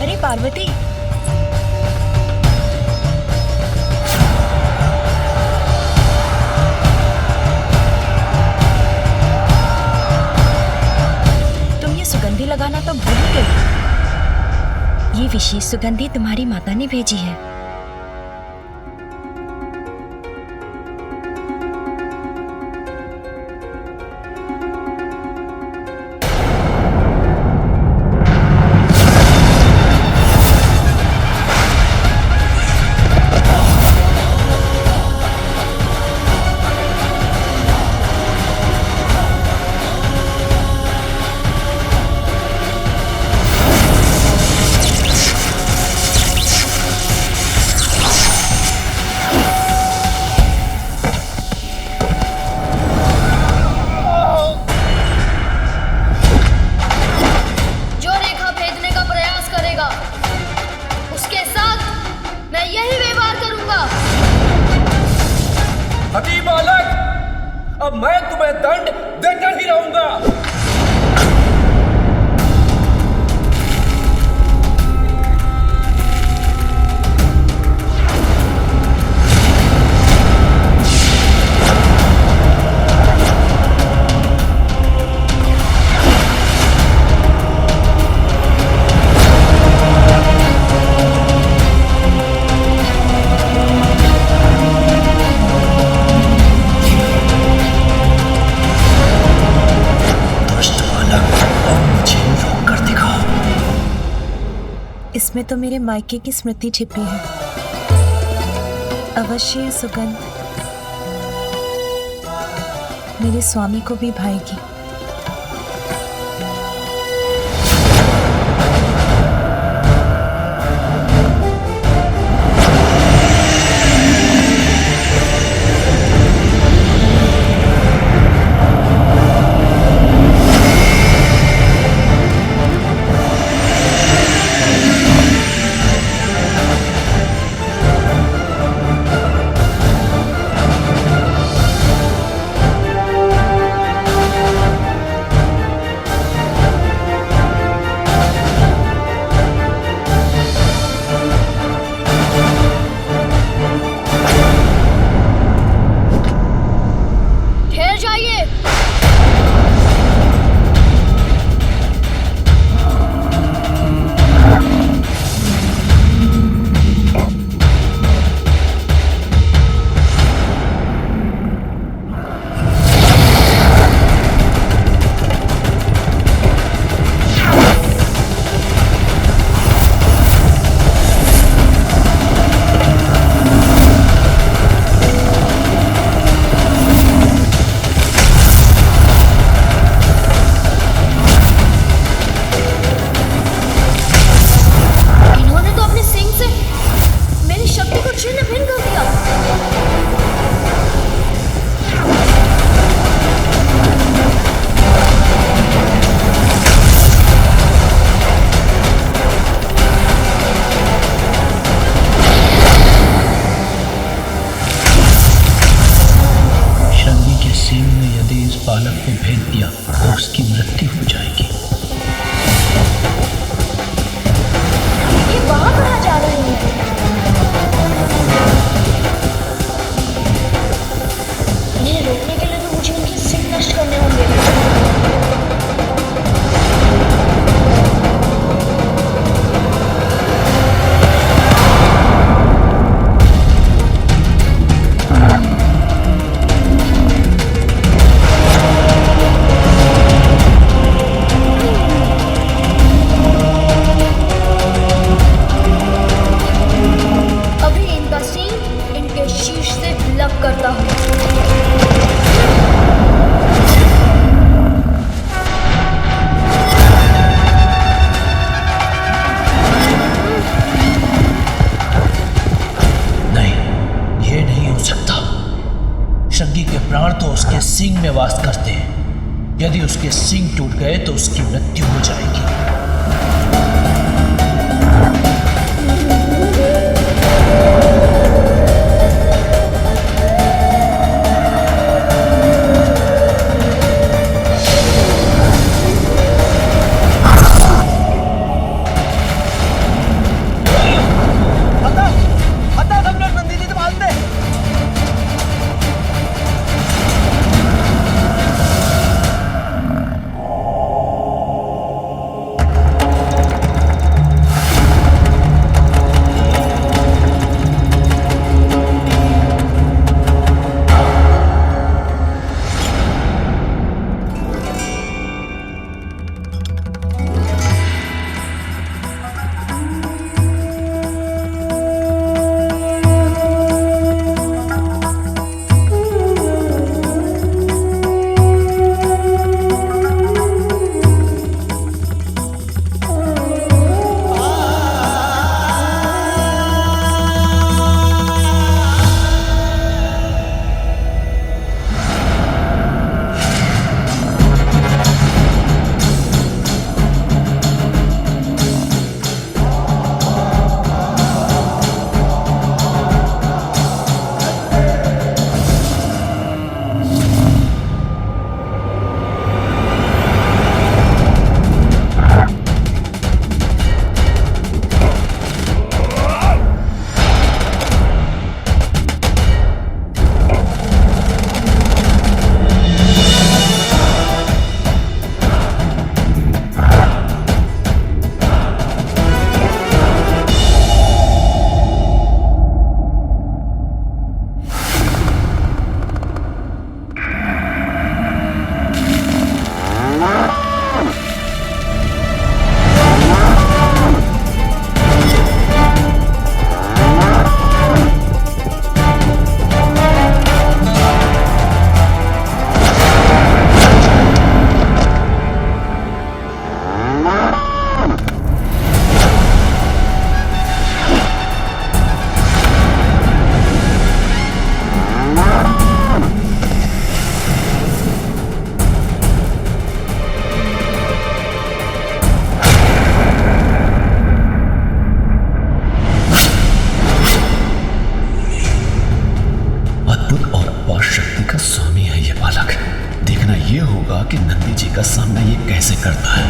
Speaker 16: अरे पार्वती, सुगंधी लगाना तो भूल ही गई। ये विशेष सुगंधी तुम्हारी माता ने भेजी है।
Speaker 15: हठी बालक, अब मैं तुम्हें दंड देकर ही रहूंगा।
Speaker 2: इसमें तो मेरे मायके की स्मृति छिपी है। अवश्य ये सुगंध मेरे स्वामी को भी भाएगी।
Speaker 9: में वास करते हैं। यदि उसके सींग टूट गए तो उसकी मृत्यु हो जाएगी।
Speaker 12: कि नंदी जी का सामना ये कैसे करता है।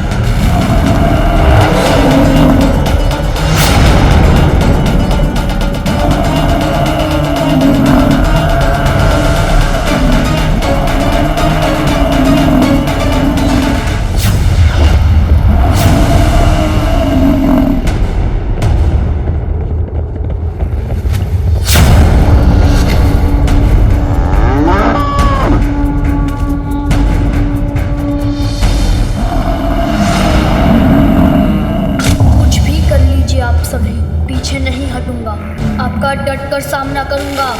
Speaker 1: पीछे नहीं हटूंगा, आपका डटकर सामना करूंगा।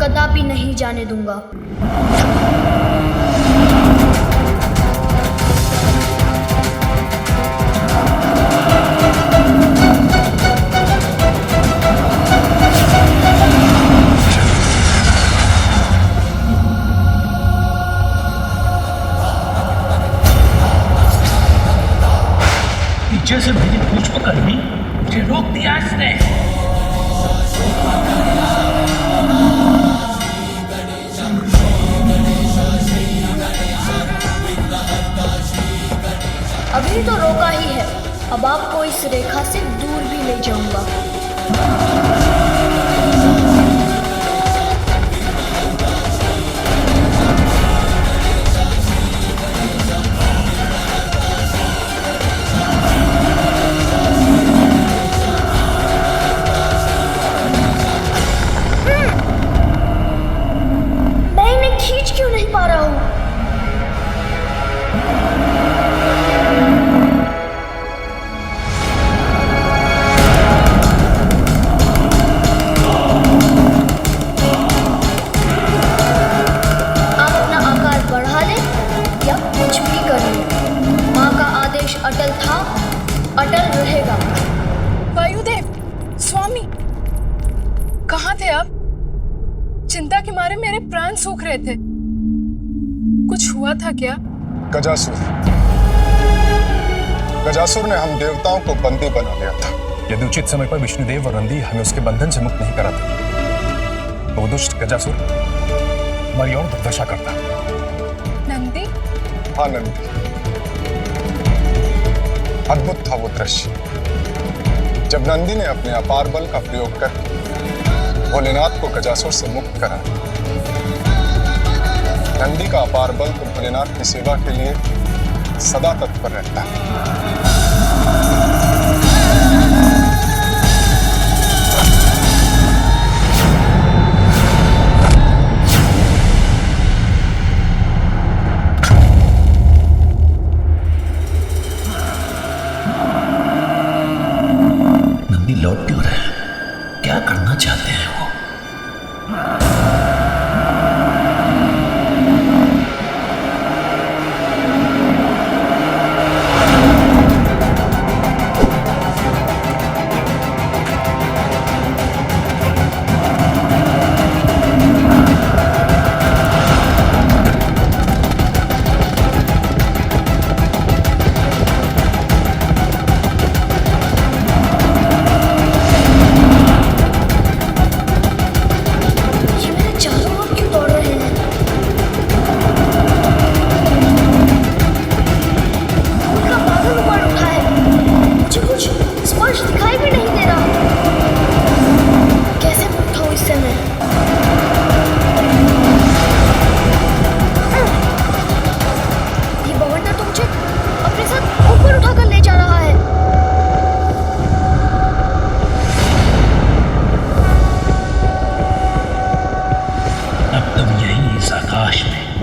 Speaker 1: कदापि नहीं जाने दूंगा।
Speaker 9: पीछे से मेरी पूंछ पकड़ ली, मुझे रोक दिया इसने।
Speaker 1: अभी तो रोका ही है, अब आपको इस रेखा से दूर भी ले जाऊंगा। मैं इन्हें खींच क्यों नहीं पा रहा हूं? अटल था, अटल रहेगा।
Speaker 6: वायुदेव, स्वामी, कहाँ थे आप? चिंता के मारे मेरे प्राण सूख रहे थे। कुछ हुआ था क्या?
Speaker 17: गजासुर ने हम देवताओं को बंदी बना लिया था। यदि उचित समय पर विष्णुदेव और नंदी हमें उसके बंधन से मुक्त नहीं कराते तो वो दुष्ट गजासुर हमारी और दुर्दशा करता।
Speaker 6: नंदी?
Speaker 17: हाँ, नंदी। अद्भुत था वो दृश्य जब नंदी ने अपने अपार बल का प्रयोग कर भोलेनाथ को गजासुर से मुक्त करा। नंदी का अपार बल तो भोलेनाथ की सेवा के लिए सदा तत्पर रहता है।
Speaker 12: लौट क्यों रहे हैं? क्या करना चाहते हैं वो?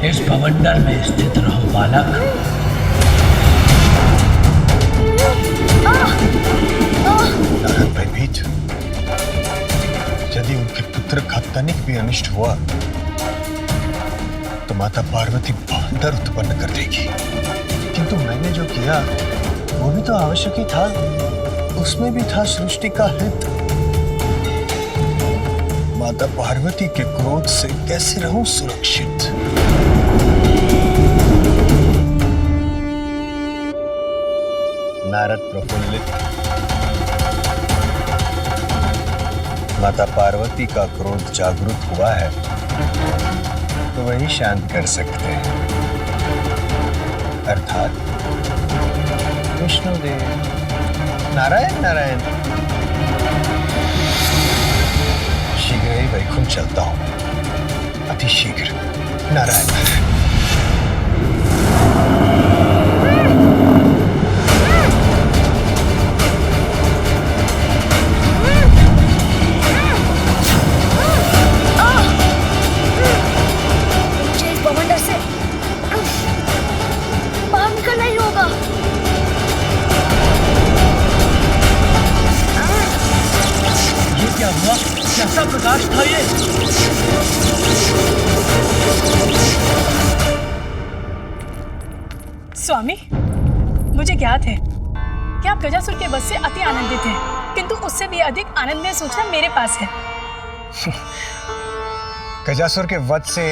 Speaker 9: इस भवंडर में स्थित रहो बालक।
Speaker 17: नारद भयभीत, यदि उनके पुत्र का तनिक भी अनिष्ट हुआ तो माता पार्वती भवंडर उत्पन्न कर देगी। किंतु मैंने जो किया वो भी तो आवश्यक ही था, उसमें भी था सृष्टि का हित। माता पार्वती के क्रोध से कैसे रहूं सुरक्षित? नारद प्रफुल्लित। माता पार्वती का क्रोध जागृत हुआ है तो वही शांत कर सकते हैं, अर्थात विष्णुदेव। नारायण नारायण। शीघ्र ही वैकुंठ चलता हूं, अति शीघ्र। नारायण नारायण।
Speaker 1: मुझे इस बवंडर से बाहर निकलना ही होगा।
Speaker 9: ये क्या हुआ? कैसा प्रकाश था ये?
Speaker 6: स्वामी, मुझे ज्ञात है कि आप गजासुर के वध से अति आनंदित हैं, किंतु उससे भी अधिक आनंदमय सूचना मेरे पास है।
Speaker 17: गजासुर के वध से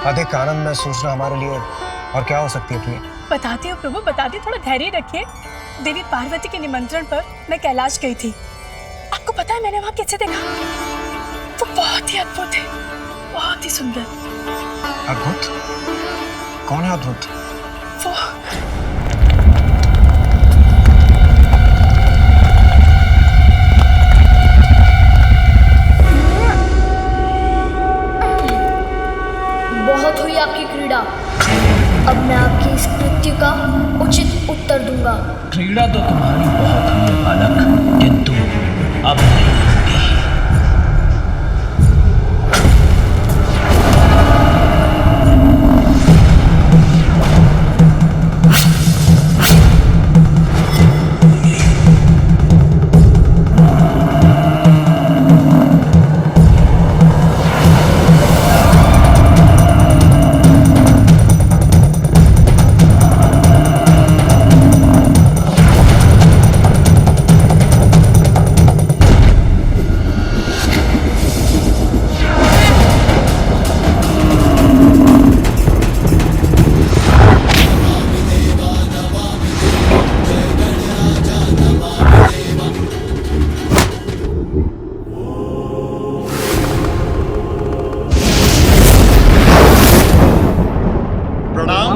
Speaker 17: अधिक आनंद में सूचना हमारे लिए और क्या हो सकती है प्रिय?
Speaker 18: बताती हूँ प्रभु, बताती हूँ, थोड़ा धैर्य रखिए। देवी पार्वती के निमंत्रण पर मैं कैलाश गई थी। आपको पता है मैंने वहां कैसे देखा? वो बहुत ही अद्भुत है, बहुत ही सुंदर।
Speaker 17: अद्भुत? कौन है अद्भुत?
Speaker 18: वो
Speaker 1: बहुत हुई आपकी क्रीड़ा, अब मैं आपकी इस कृत्य का उचित उत्तर दूंगा।
Speaker 9: क्रीड़ा तो तुम्हारी बहुत हुई है बालक, किंतु अब नहीं होगी।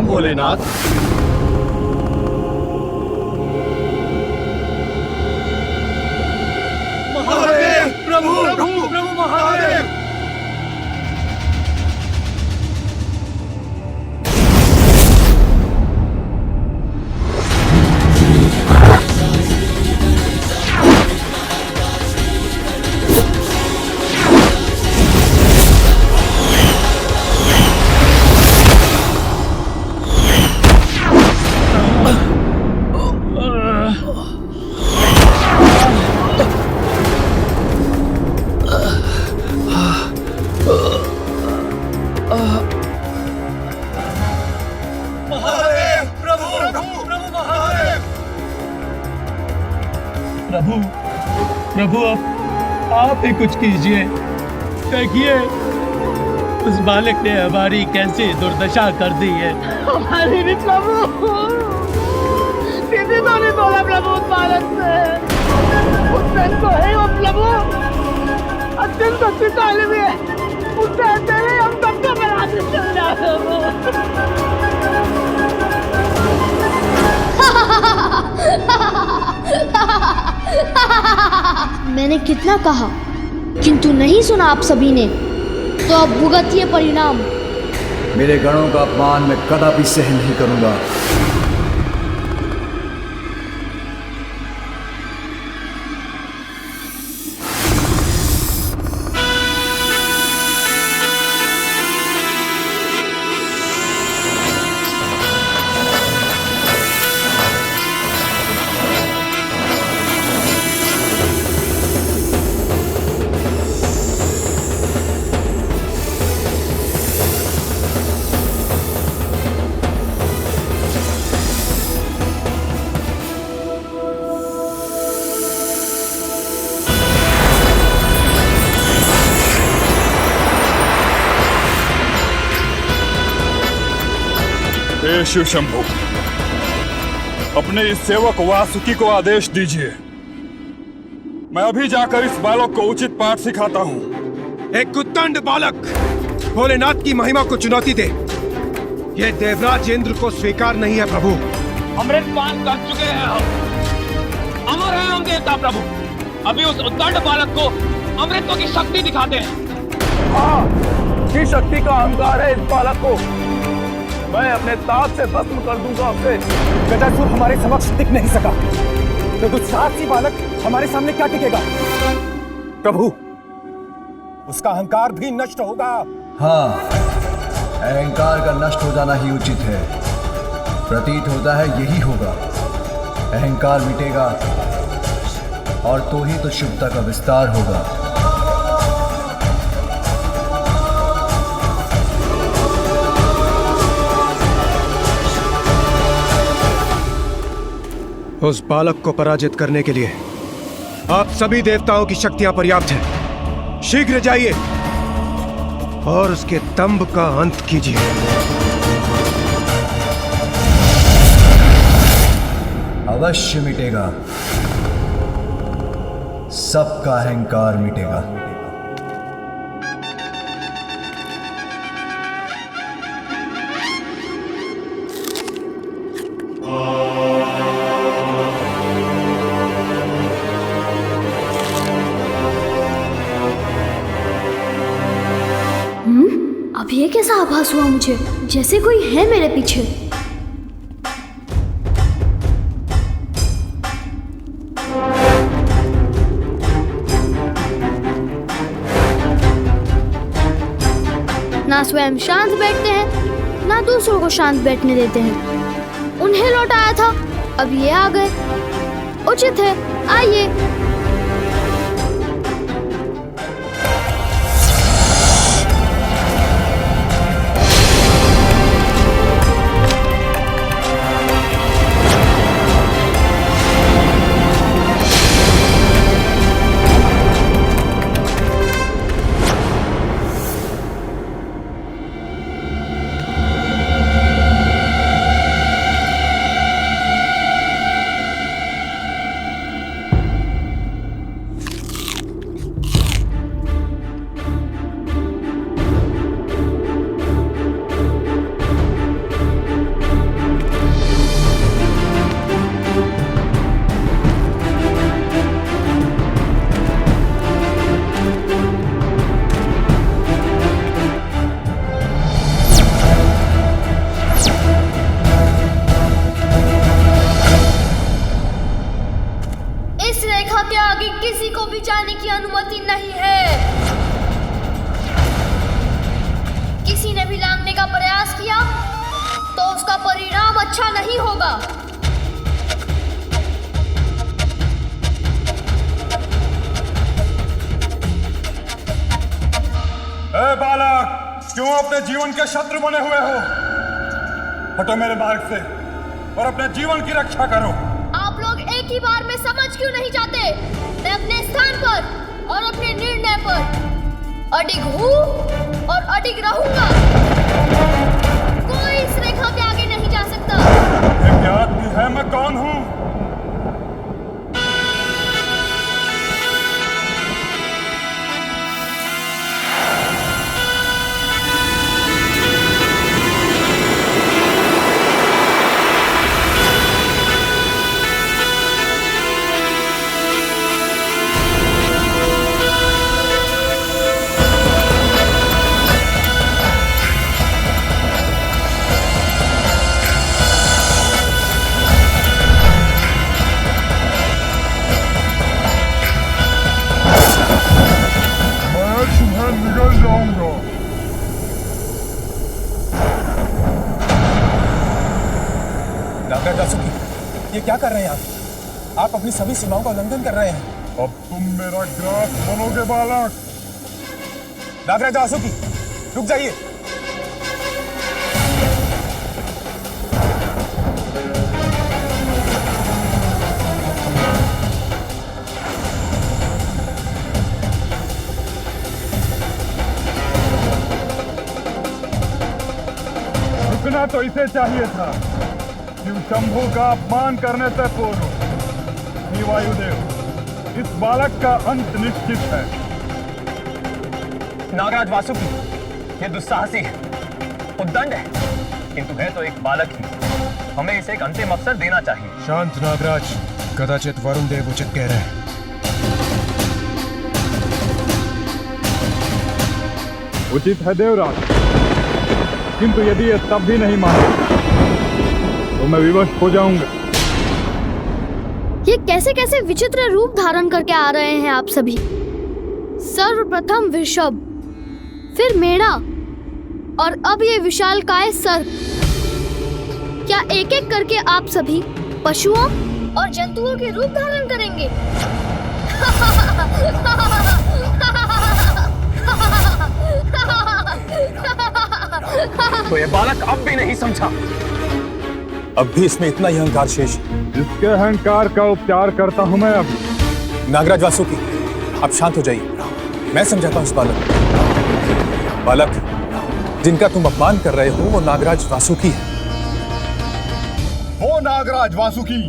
Speaker 17: भोलेनाथ।
Speaker 7: महादेव प्रभु प्रभु प्रभु महादेव।
Speaker 9: प्रभु प्रभु अब आप ही कुछ कीजिए। देखिए उस बालक ने हमारी कैसी दुर्दशा कर दी है।
Speaker 7: हमारी भी प्रभु, किसी तो नहीं बोला प्रभु उस बालक से। उससे तो है वो प्रभु, अत्यंत शक्तिशाली भी है। उससे अकेले हम सबको बना के चल
Speaker 1: मैंने कितना कहा किंतु नहीं सुना आप सभी ने, तो अब भुगतिए परिणाम।
Speaker 8: मेरे गणों का अपमान मैं कदापि सहन नहीं करूंगा।
Speaker 17: हे शिव शंभु, अपने इस सेवक वासुकी को आदेश दीजिए। मैं अभी जाकर इस बालक को उचित पाठ सिखाता हूँ।
Speaker 19: एक उद्दंड बालक भोलेनाथ की महिमा को चुनौती दे, यह देवराज इंद्र को स्वीकार नहीं है प्रभु।
Speaker 7: अमृतपान कर चुके हैं हम, अमर है हम देवता प्रभु। अभी उस उद्दंड बालक को अमृतों की शक्ति दिखाते हैं। हाँ, की शक्ति का अहंकार है इस बालक को। मैं अपने ताप से भस्म कर दूंगा उसे।
Speaker 19: गजासुर हमारे समक्ष टिक नहीं सका, तो दुस्साहसी बालक हमारे सामने क्या टिकेगा? प्रभु, उसका अहंकार भी नष्ट होगा।
Speaker 8: हाँ, अहंकार का नष्ट हो जाना ही उचित है। प्रतीत होता है यही होगा। अहंकार मिटेगा और तो ही तो शुभता का विस्तार होगा।
Speaker 19: उस बालक को पराजित करने के लिए आप सभी देवताओं की शक्तियां पर्याप्त हैं। शीघ्र जाइए और उसके दंभ का अंत कीजिए।
Speaker 8: अवश्य मिटेगा। सबका अहंकार मिटेगा।
Speaker 11: अब ये कैसा आभास हुआ मुझे, जैसे कोई है मेरे पीछे। ना स्वयं शांत बैठते हैं, ना दूसरों को शांत बैठने देते हैं। उन्हें लौटाया था, अब ये आ गए। उचित है, आइए।
Speaker 1: किसी को भी जाने की अनुमति नहीं है। किसी ने भी लांघने का प्रयास किया तो उसका परिणाम अच्छा नहीं होगा।
Speaker 19: ए बालक, क्यों अपने जीवन के शत्रु बने हुए हो? हटो मेरे मार्ग से और अपने जीवन की रक्षा करो।
Speaker 1: आप लोग एक ही बार में समझ क्यों नहीं जाते? मैं अपने स्थान पर और अपने निर्णय पर अडिग हूँ और अडिग रहूंगा। कोई इस रेखा के आगे नहीं जा सकता।
Speaker 19: ये क्या आदमी है? मैं कौन हूँ? ये क्या कर रहे हैं आप अपनी सभी सीमाओं का उल्लंघन कर रहे हैं।
Speaker 17: अब तुम मेरा ग्रास बनोगे बालक।
Speaker 19: नागराज वासुकी, रुक जाइए।
Speaker 17: रुकना तो इसे चाहिए था। शिव शंभू का अपमान करने से पूर्व हे वायुदेव, इस बालक का अंत निश्चित है।
Speaker 14: नागराज वासुकी, ये दुस्साहसी है, उद्दंड है, किंतु है तो एक बालक ही। हमें इसे एक अंतिम अवसर देना चाहिए।
Speaker 17: शांत नागराज, कदाचित वरुण देव उचित कह रहे हैं। उचित है देवराज, किंतु यदि ये तब भी नहीं माने तो मैं विवश हो जाऊंगा।
Speaker 11: ये कैसे कैसे विचित्र रूप धारण करके आ रहे हैं आप सभी। सर्वप्रथम वृषभ, फिर मेढ़ा और अब ये विशालकाय सर्प। क्या एक एक करके आप सभी पशुओं
Speaker 1: और जंतुओं के रूप धारण करेंगे?
Speaker 14: तो ये बालक अब भी नहीं समझा।
Speaker 19: अब भी इसमें इतना ही अहंकार शेष है।
Speaker 17: इसके अहंकार का उपचार करता हूं मैं अभी।
Speaker 19: नागराज वासुकी, आप शांत हो जाइए, मैं समझाता हूं इस बालक। जिनका तुम अपमान कर रहे हो वो नागराज वासुकी है।
Speaker 17: वो नागराज वासुकी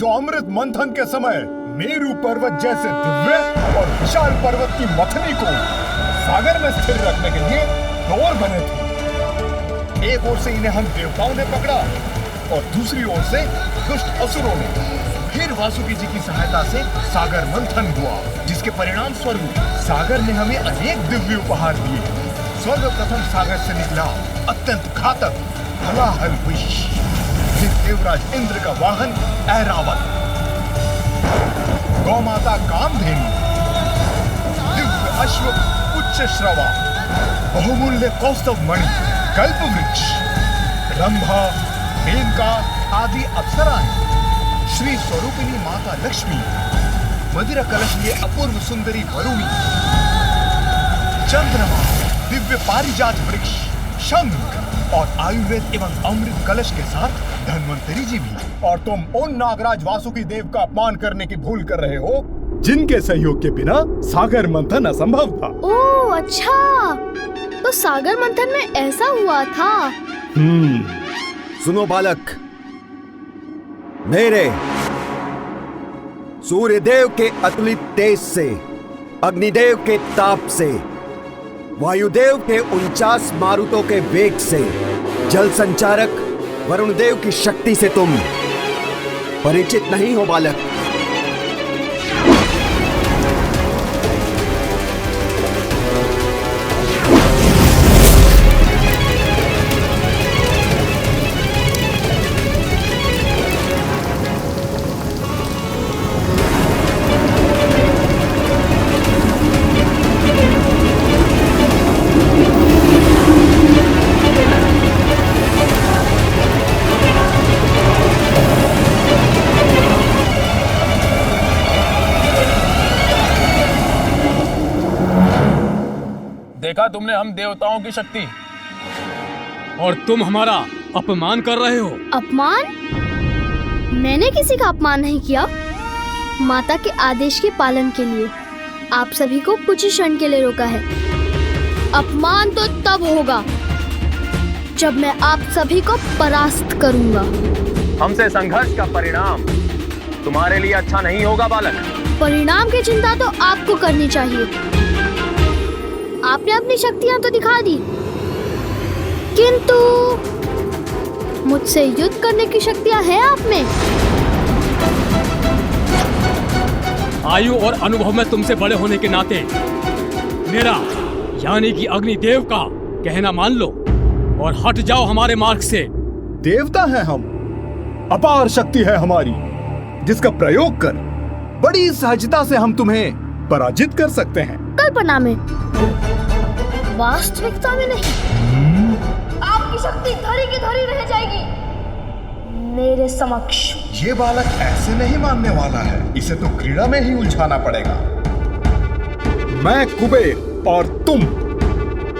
Speaker 19: जो अमृत मंथन के समय मेरू पर्वत जैसे दिव्य और विशाल पर्वत की मथनी को सागर में स्थिर रखने के लिए दौर बने थे। एक ओर से इन्हें हम देवताओं ने पकड़ा और दूसरी ओर से दुष्ट असुरों ने। फिर वासुकी जी की सहायता से सागर मंथन हुआ, जिसके परिणाम स्वरूप सागर ने हमें अनेक दिव्य उपहार दिए। सर्वप्रथम सागर से निकला अत्यंत घातक हलाहल विष, जिस देवराज इंद्र का वाहन ऐरावत, गौमाता कामधेनु, दिव्य अश्व उच्च श्रवा, बहुमूल्य कौस्तभ मणि, कल्प वृक्ष, रंभा, मेनका आदि अप्सराएं, श्री स्वरूपिणी माता लक्ष्मी, मदिरा कलश लिए अपूर्व सुंदरी वरुणी, चंद्रमा, दिव्य पारिजात वृक्ष, शंख और आयुर्वेद एवं अमृत कलश के साथ धन्वंतरी जी भी। और तुम उन नागराज वासुकी देव का अपमान करने की भूल कर रहे हो जिनके सहयोग के बिना सागर मंथन असंभव था।
Speaker 11: ओह अच्छा, तो सागर मंथन में ऐसा हुआ था।
Speaker 20: सुनो बालक, मेरे सूर्यदेव के अतुलित तेज से, अग्निदेव के ताप से, वायुदेव के 49 मारुतों के वेग से, जल संचारक वरुण देव की शक्ति से तुम परिचित नहीं हो बालक।
Speaker 7: देखा तुमने हम देवताओं की शक्ति,
Speaker 21: और तुम हमारा अपमान कर रहे हो।
Speaker 11: अपमान? मैंने किसी का अपमान नहीं किया। माता के आदेश के पालन के लिए आप सभी को कुछ ही क्षण के लिए रोका है। अपमान तो तब होगा जब मैं आप सभी को परास्त करूंगा।
Speaker 14: हमसे संघर्ष का परिणाम तुम्हारे लिए अच्छा नहीं होगा बालक।
Speaker 11: परिणाम की चिंता तो आपको करनी चाहिए। आपने अपनी शक्तियां तो दिखा दी, किंतु मुझसे युद्ध करने की शक्तियां हैं आप में।
Speaker 21: आयु और अनुभव में तुमसे बड़े होने के नाते मेरा यानी कि अग्निदेव का कहना मान लो और हट जाओ हमारे मार्ग से।
Speaker 19: देवता हैं हम, अपार शक्ति है हमारी, जिसका प्रयोग कर बड़ी सहजता से हम तुम्हें पराजित कर सकते हैं।
Speaker 11: कल्पना में, वास्तविकता में नहीं।
Speaker 1: आपकी शक्ति धरी की धरी रह जाएगी मेरे समक्ष।
Speaker 19: ये बालक ऐसे नहीं मानने वाला है, इसे तो क्रीड़ा में ही उलझाना पड़ेगा। मैं कुबेर और तुम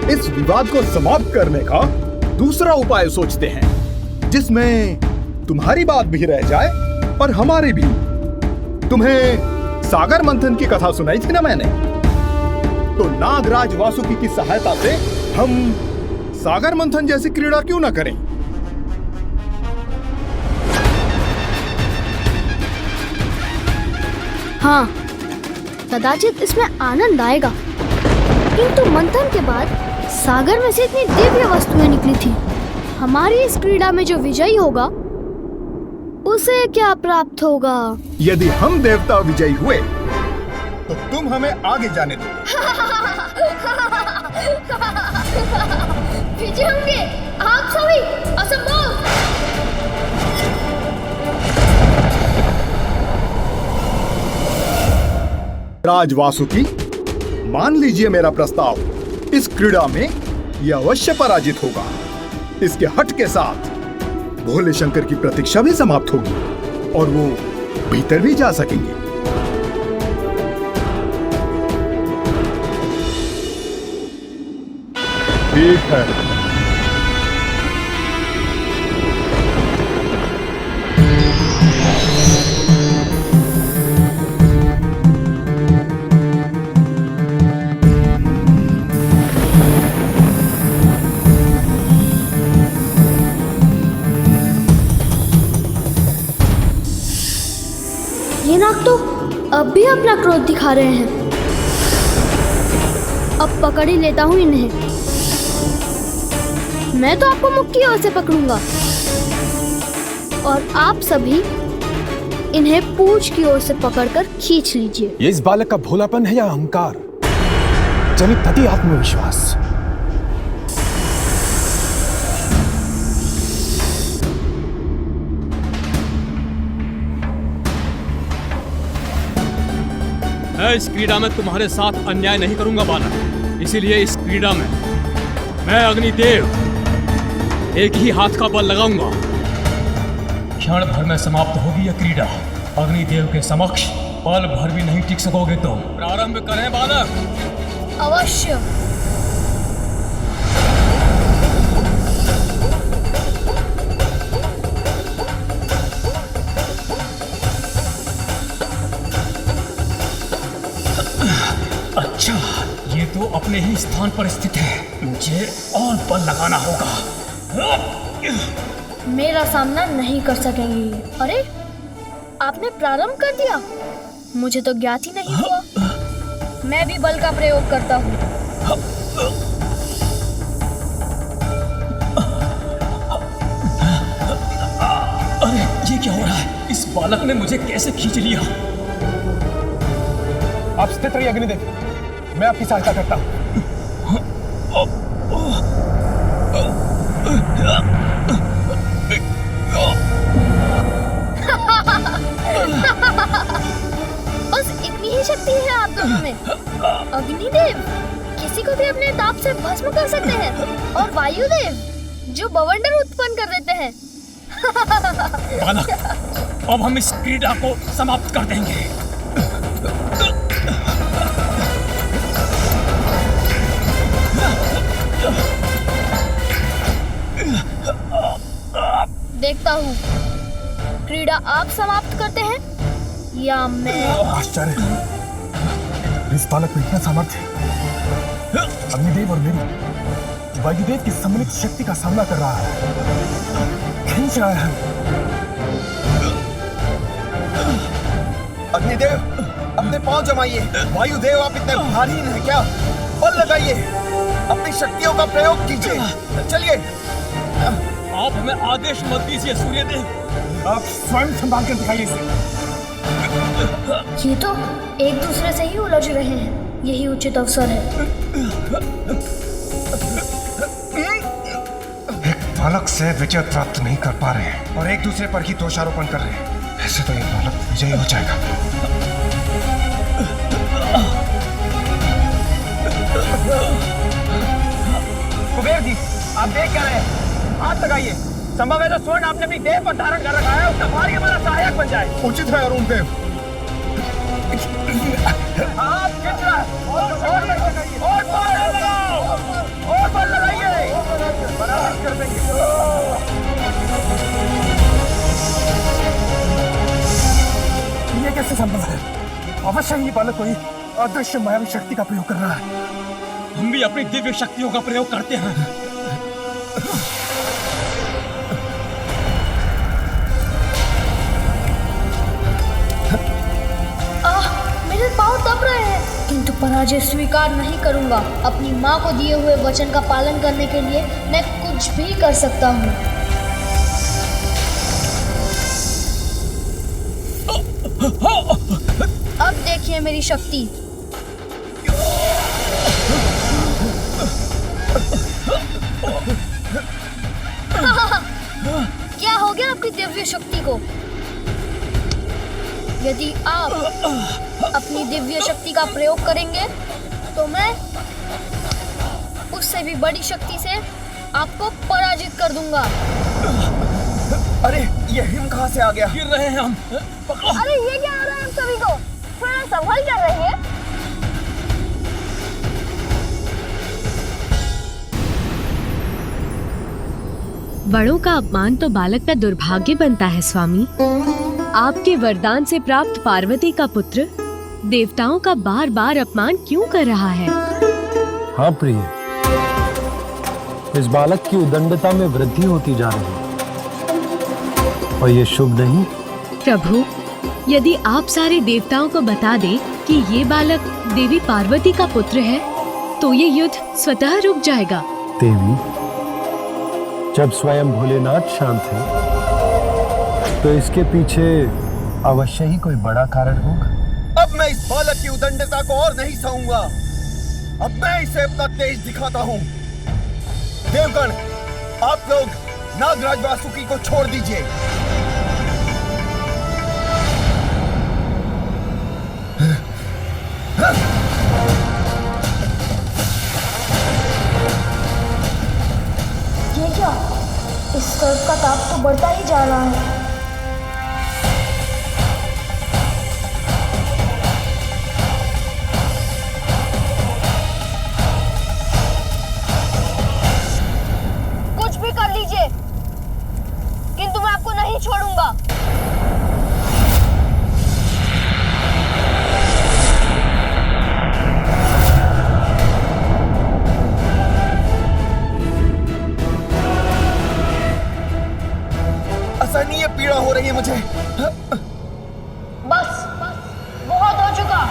Speaker 19: इस विवाद को समाप्त करने का दूसरा उपाय सोचते हैं, जिसमें तुम्हारी बात भी रह जाए और हमारी भी। तुम्हें सागर मंथन की कथा सुनाई थी ना मैंने, तो नागराज वासुकी की सहायता से हम सागर मंथन जैसी क्रीड़ा क्यों ना करें।
Speaker 11: हाँ, कदाचित इसमें आनंद आएगा, किंतु मंथन के बाद सागर में से इतनी दिव्य वस्तुएं निकली थी। हमारी इस क्रीड़ा में जो विजयी होगा उसे क्या प्राप्त होगा?
Speaker 19: यदि हम देवता विजयी हुए तो तुम हमें आगे जाने दो।
Speaker 1: विजय होंगे आप सभी? असंभव।
Speaker 19: राज वासुकी, मान लीजिए मेरा प्रस्ताव। इस क्रीड़ा में यह अवश्य पराजित होगा। इसके हट के साथ भोले शंकर की प्रतीक्षा भी समाप्त होगी और वो भीतर भी जा सकेंगे। ठीक है।
Speaker 11: ये नाग तो अब भी अपना क्रोध दिखा रहे हैं। अब पकड़ ही लेता हूँ इन्हें। मैं तो आपको मुख की ओर से पकड़ूंगा और आप सभी इन्हें पूंछ की ओर से पकड़कर खींच लीजिए।
Speaker 17: ये इस बालक का भोलापन है या अहंकार? जनित अति आत्मविश्वास।
Speaker 21: मैं इस क्रीड़ा में तुम्हारे साथ अन्याय नहीं करूंगा बालक। इसीलिए इस क्रीड़ा में मैं अग्निदेव एक ही हाथ का बल लगाऊंगा। क्षण भर में समाप्त होगी यह क्रीड़ा। अग्निदेव के समक्ष पल भर भी नहीं टिक सकोगे तुम। प्रारंभ करें बालक।
Speaker 1: अवश्य।
Speaker 21: अच्छा, ये तो अपने ही स्थान पर स्थित है। मुझे और बल लगाना होगा।
Speaker 1: मेरा सामना नहीं कर सकेंगे ये। अरे, आपने प्रारंभ कर दिया। मुझे तो ज्ञात ही नहीं हुआ। मैं भी बल का प्रयोग करता हूँ।
Speaker 21: अरे, ये क्या हो रहा है? इस बालक ने मुझे कैसे खींच लिया?
Speaker 17: आप स्थित रहिए अग्निदेव, मैं आपकी सहायता करता हूँ।
Speaker 1: बस इतनी ही शक्ति है आप दोनों में। अग्निदेव किसी को भी अपने ताप से भस्म कर सकते हैं और वायुदेव जो बवंडर उत्पन्न कर देते हैं।
Speaker 21: बालक, अब हम इस क्रीड़ा को समाप्त कर देंगे।
Speaker 1: देखता हूँ क्रीड़ा आप समाप्त करते हैं या मैं।
Speaker 17: आश्चर्य, इस बालक में इतना सामर्थ्य है। अग्निदेव और मेरी वायुदेव की सम्मिलित शक्ति का सामना कर रहा है, खींच रहा है।
Speaker 4: अग्निदेव अपने पांव जमाइए। वायुदेव आप इतने भारी हैं क्या? बल लगाइए, अपनी शक्तियों का प्रयोग कीजिए। चलिए।
Speaker 21: आप हमें आदेश मत दीजिए सूर्यदेव।
Speaker 17: आप स्वयं संभाल कर दिखाइए इसे।
Speaker 1: ये तो एक दूसरे से ही उलझ रहे हैं। यही उचित अवसर है।
Speaker 17: एक बालक से विजय प्राप्त नहीं कर पा रहे हैं और एक दूसरे पर ही दोषारोपण कर रहे हैं। ऐसे तो ये बालक विजयी हो जाएगा।
Speaker 7: कुबेर जी, आप देख क्या रहे हैं? हाथ लगाइए। संभव है तो स्वर्ण आपने अपनी देह पर धारण कर रखा है, उसका भार हमारा सहायक बन जाए।
Speaker 17: उचित है अरुण देव।
Speaker 7: हाथ खींच रहा है। और लगाओ, और बल लगाइए। बराबर कर देंगे।
Speaker 17: ये कैसे संभव है? अवश्य ही बालक कोई अदृश्य मायावी शक्ति का प्रयोग कर रहा है।
Speaker 21: हम भी अपनी दिव्य शक्तियों का प्रयोग करते हैं।
Speaker 1: मेरे पांव दब रहे हैं, किंतु पराजय स्वीकार नहीं करूंगा। अपनी माँ को दिए हुए वचन का पालन करने के लिए मैं कुछ भी कर सकता हूँ। अब देखिए मेरी शक्ति। क्या हो गया आपकी दिव्य शक्ति को? यदि आप अपनी दिव्य शक्ति का प्रयोग करेंगे तो मैं उससे भी बड़ी शक्ति से आपको पराजित कर दूंगा।
Speaker 4: अरे ये हिम कहाँ से आ गया?
Speaker 21: गिर रहे हैं हम।
Speaker 1: अरे ये क्या आ रहा है हम सभी को? थोड़ा संभल कर रहिए।
Speaker 22: बड़ों का अपमान तो बालक का दुर्भाग्य बनता है स्वामी। आपके वरदान से प्राप्त पार्वती का पुत्र देवताओं का बार बार अपमान क्यों कर रहा है?
Speaker 23: हाँ प्रिय, इस बालक की उदंडता में वृद्धि होती जा रही है और ये शुभ नहीं।
Speaker 22: प्रभु, यदि आप सारे देवताओं को बता दें कि ये बालक देवी पार्वती का पुत्र है, तो ये युद्ध स्वतः रुक जाएगा।
Speaker 23: देवी, जब स्वयं भोलेनाथ शांत है, तो इसके पीछे अवश्य ही कोई बड़ा कारण होगा।
Speaker 4: अब मैं इस बालक की उदंडता को और नहीं सहूंगा। अब मैं इसे अपना तेज दिखाता हूँ। देवगण, आप लोग नागराज वासुकी को छोड़ दीजिए।
Speaker 1: ये क्या? इस सर्प का ताप तो बढ़ता ही जा रहा है। कुछ भी कर लीजिए, किंतु मैं आपको नहीं छोड़ूंगा।
Speaker 4: असहनीय पीड़ा हो रही है मुझे।
Speaker 1: बस बहुत हो चुका।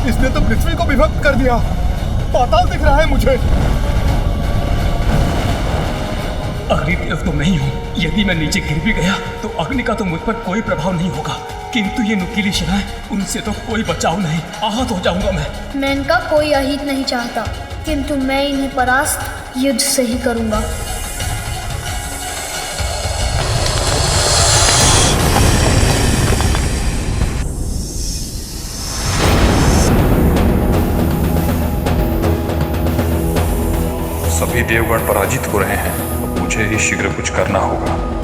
Speaker 19: इसने तो पृथ्वी को विभक्त कर दिया। पाताल दिख रहा है मुझे।
Speaker 21: अग्निदेव तो नहीं हूँ। यदि मैं नीचे गिर भी गया तो अग्नि का तो मुझ पर कोई प्रभाव नहीं होगा, किंतु ये नुकीली शिलाएं, उनसे तो कोई बचाव नहीं। आहत हो जाऊंगा
Speaker 1: मैं इनका कोई अहित नहीं चाहता, किंतु मैं इन्हें परास्त युद्ध से ही करूंगा।
Speaker 17: सभी देवगण पराजित हो रहे हैं। मुझे ही शीघ्र कुछ करना होगा।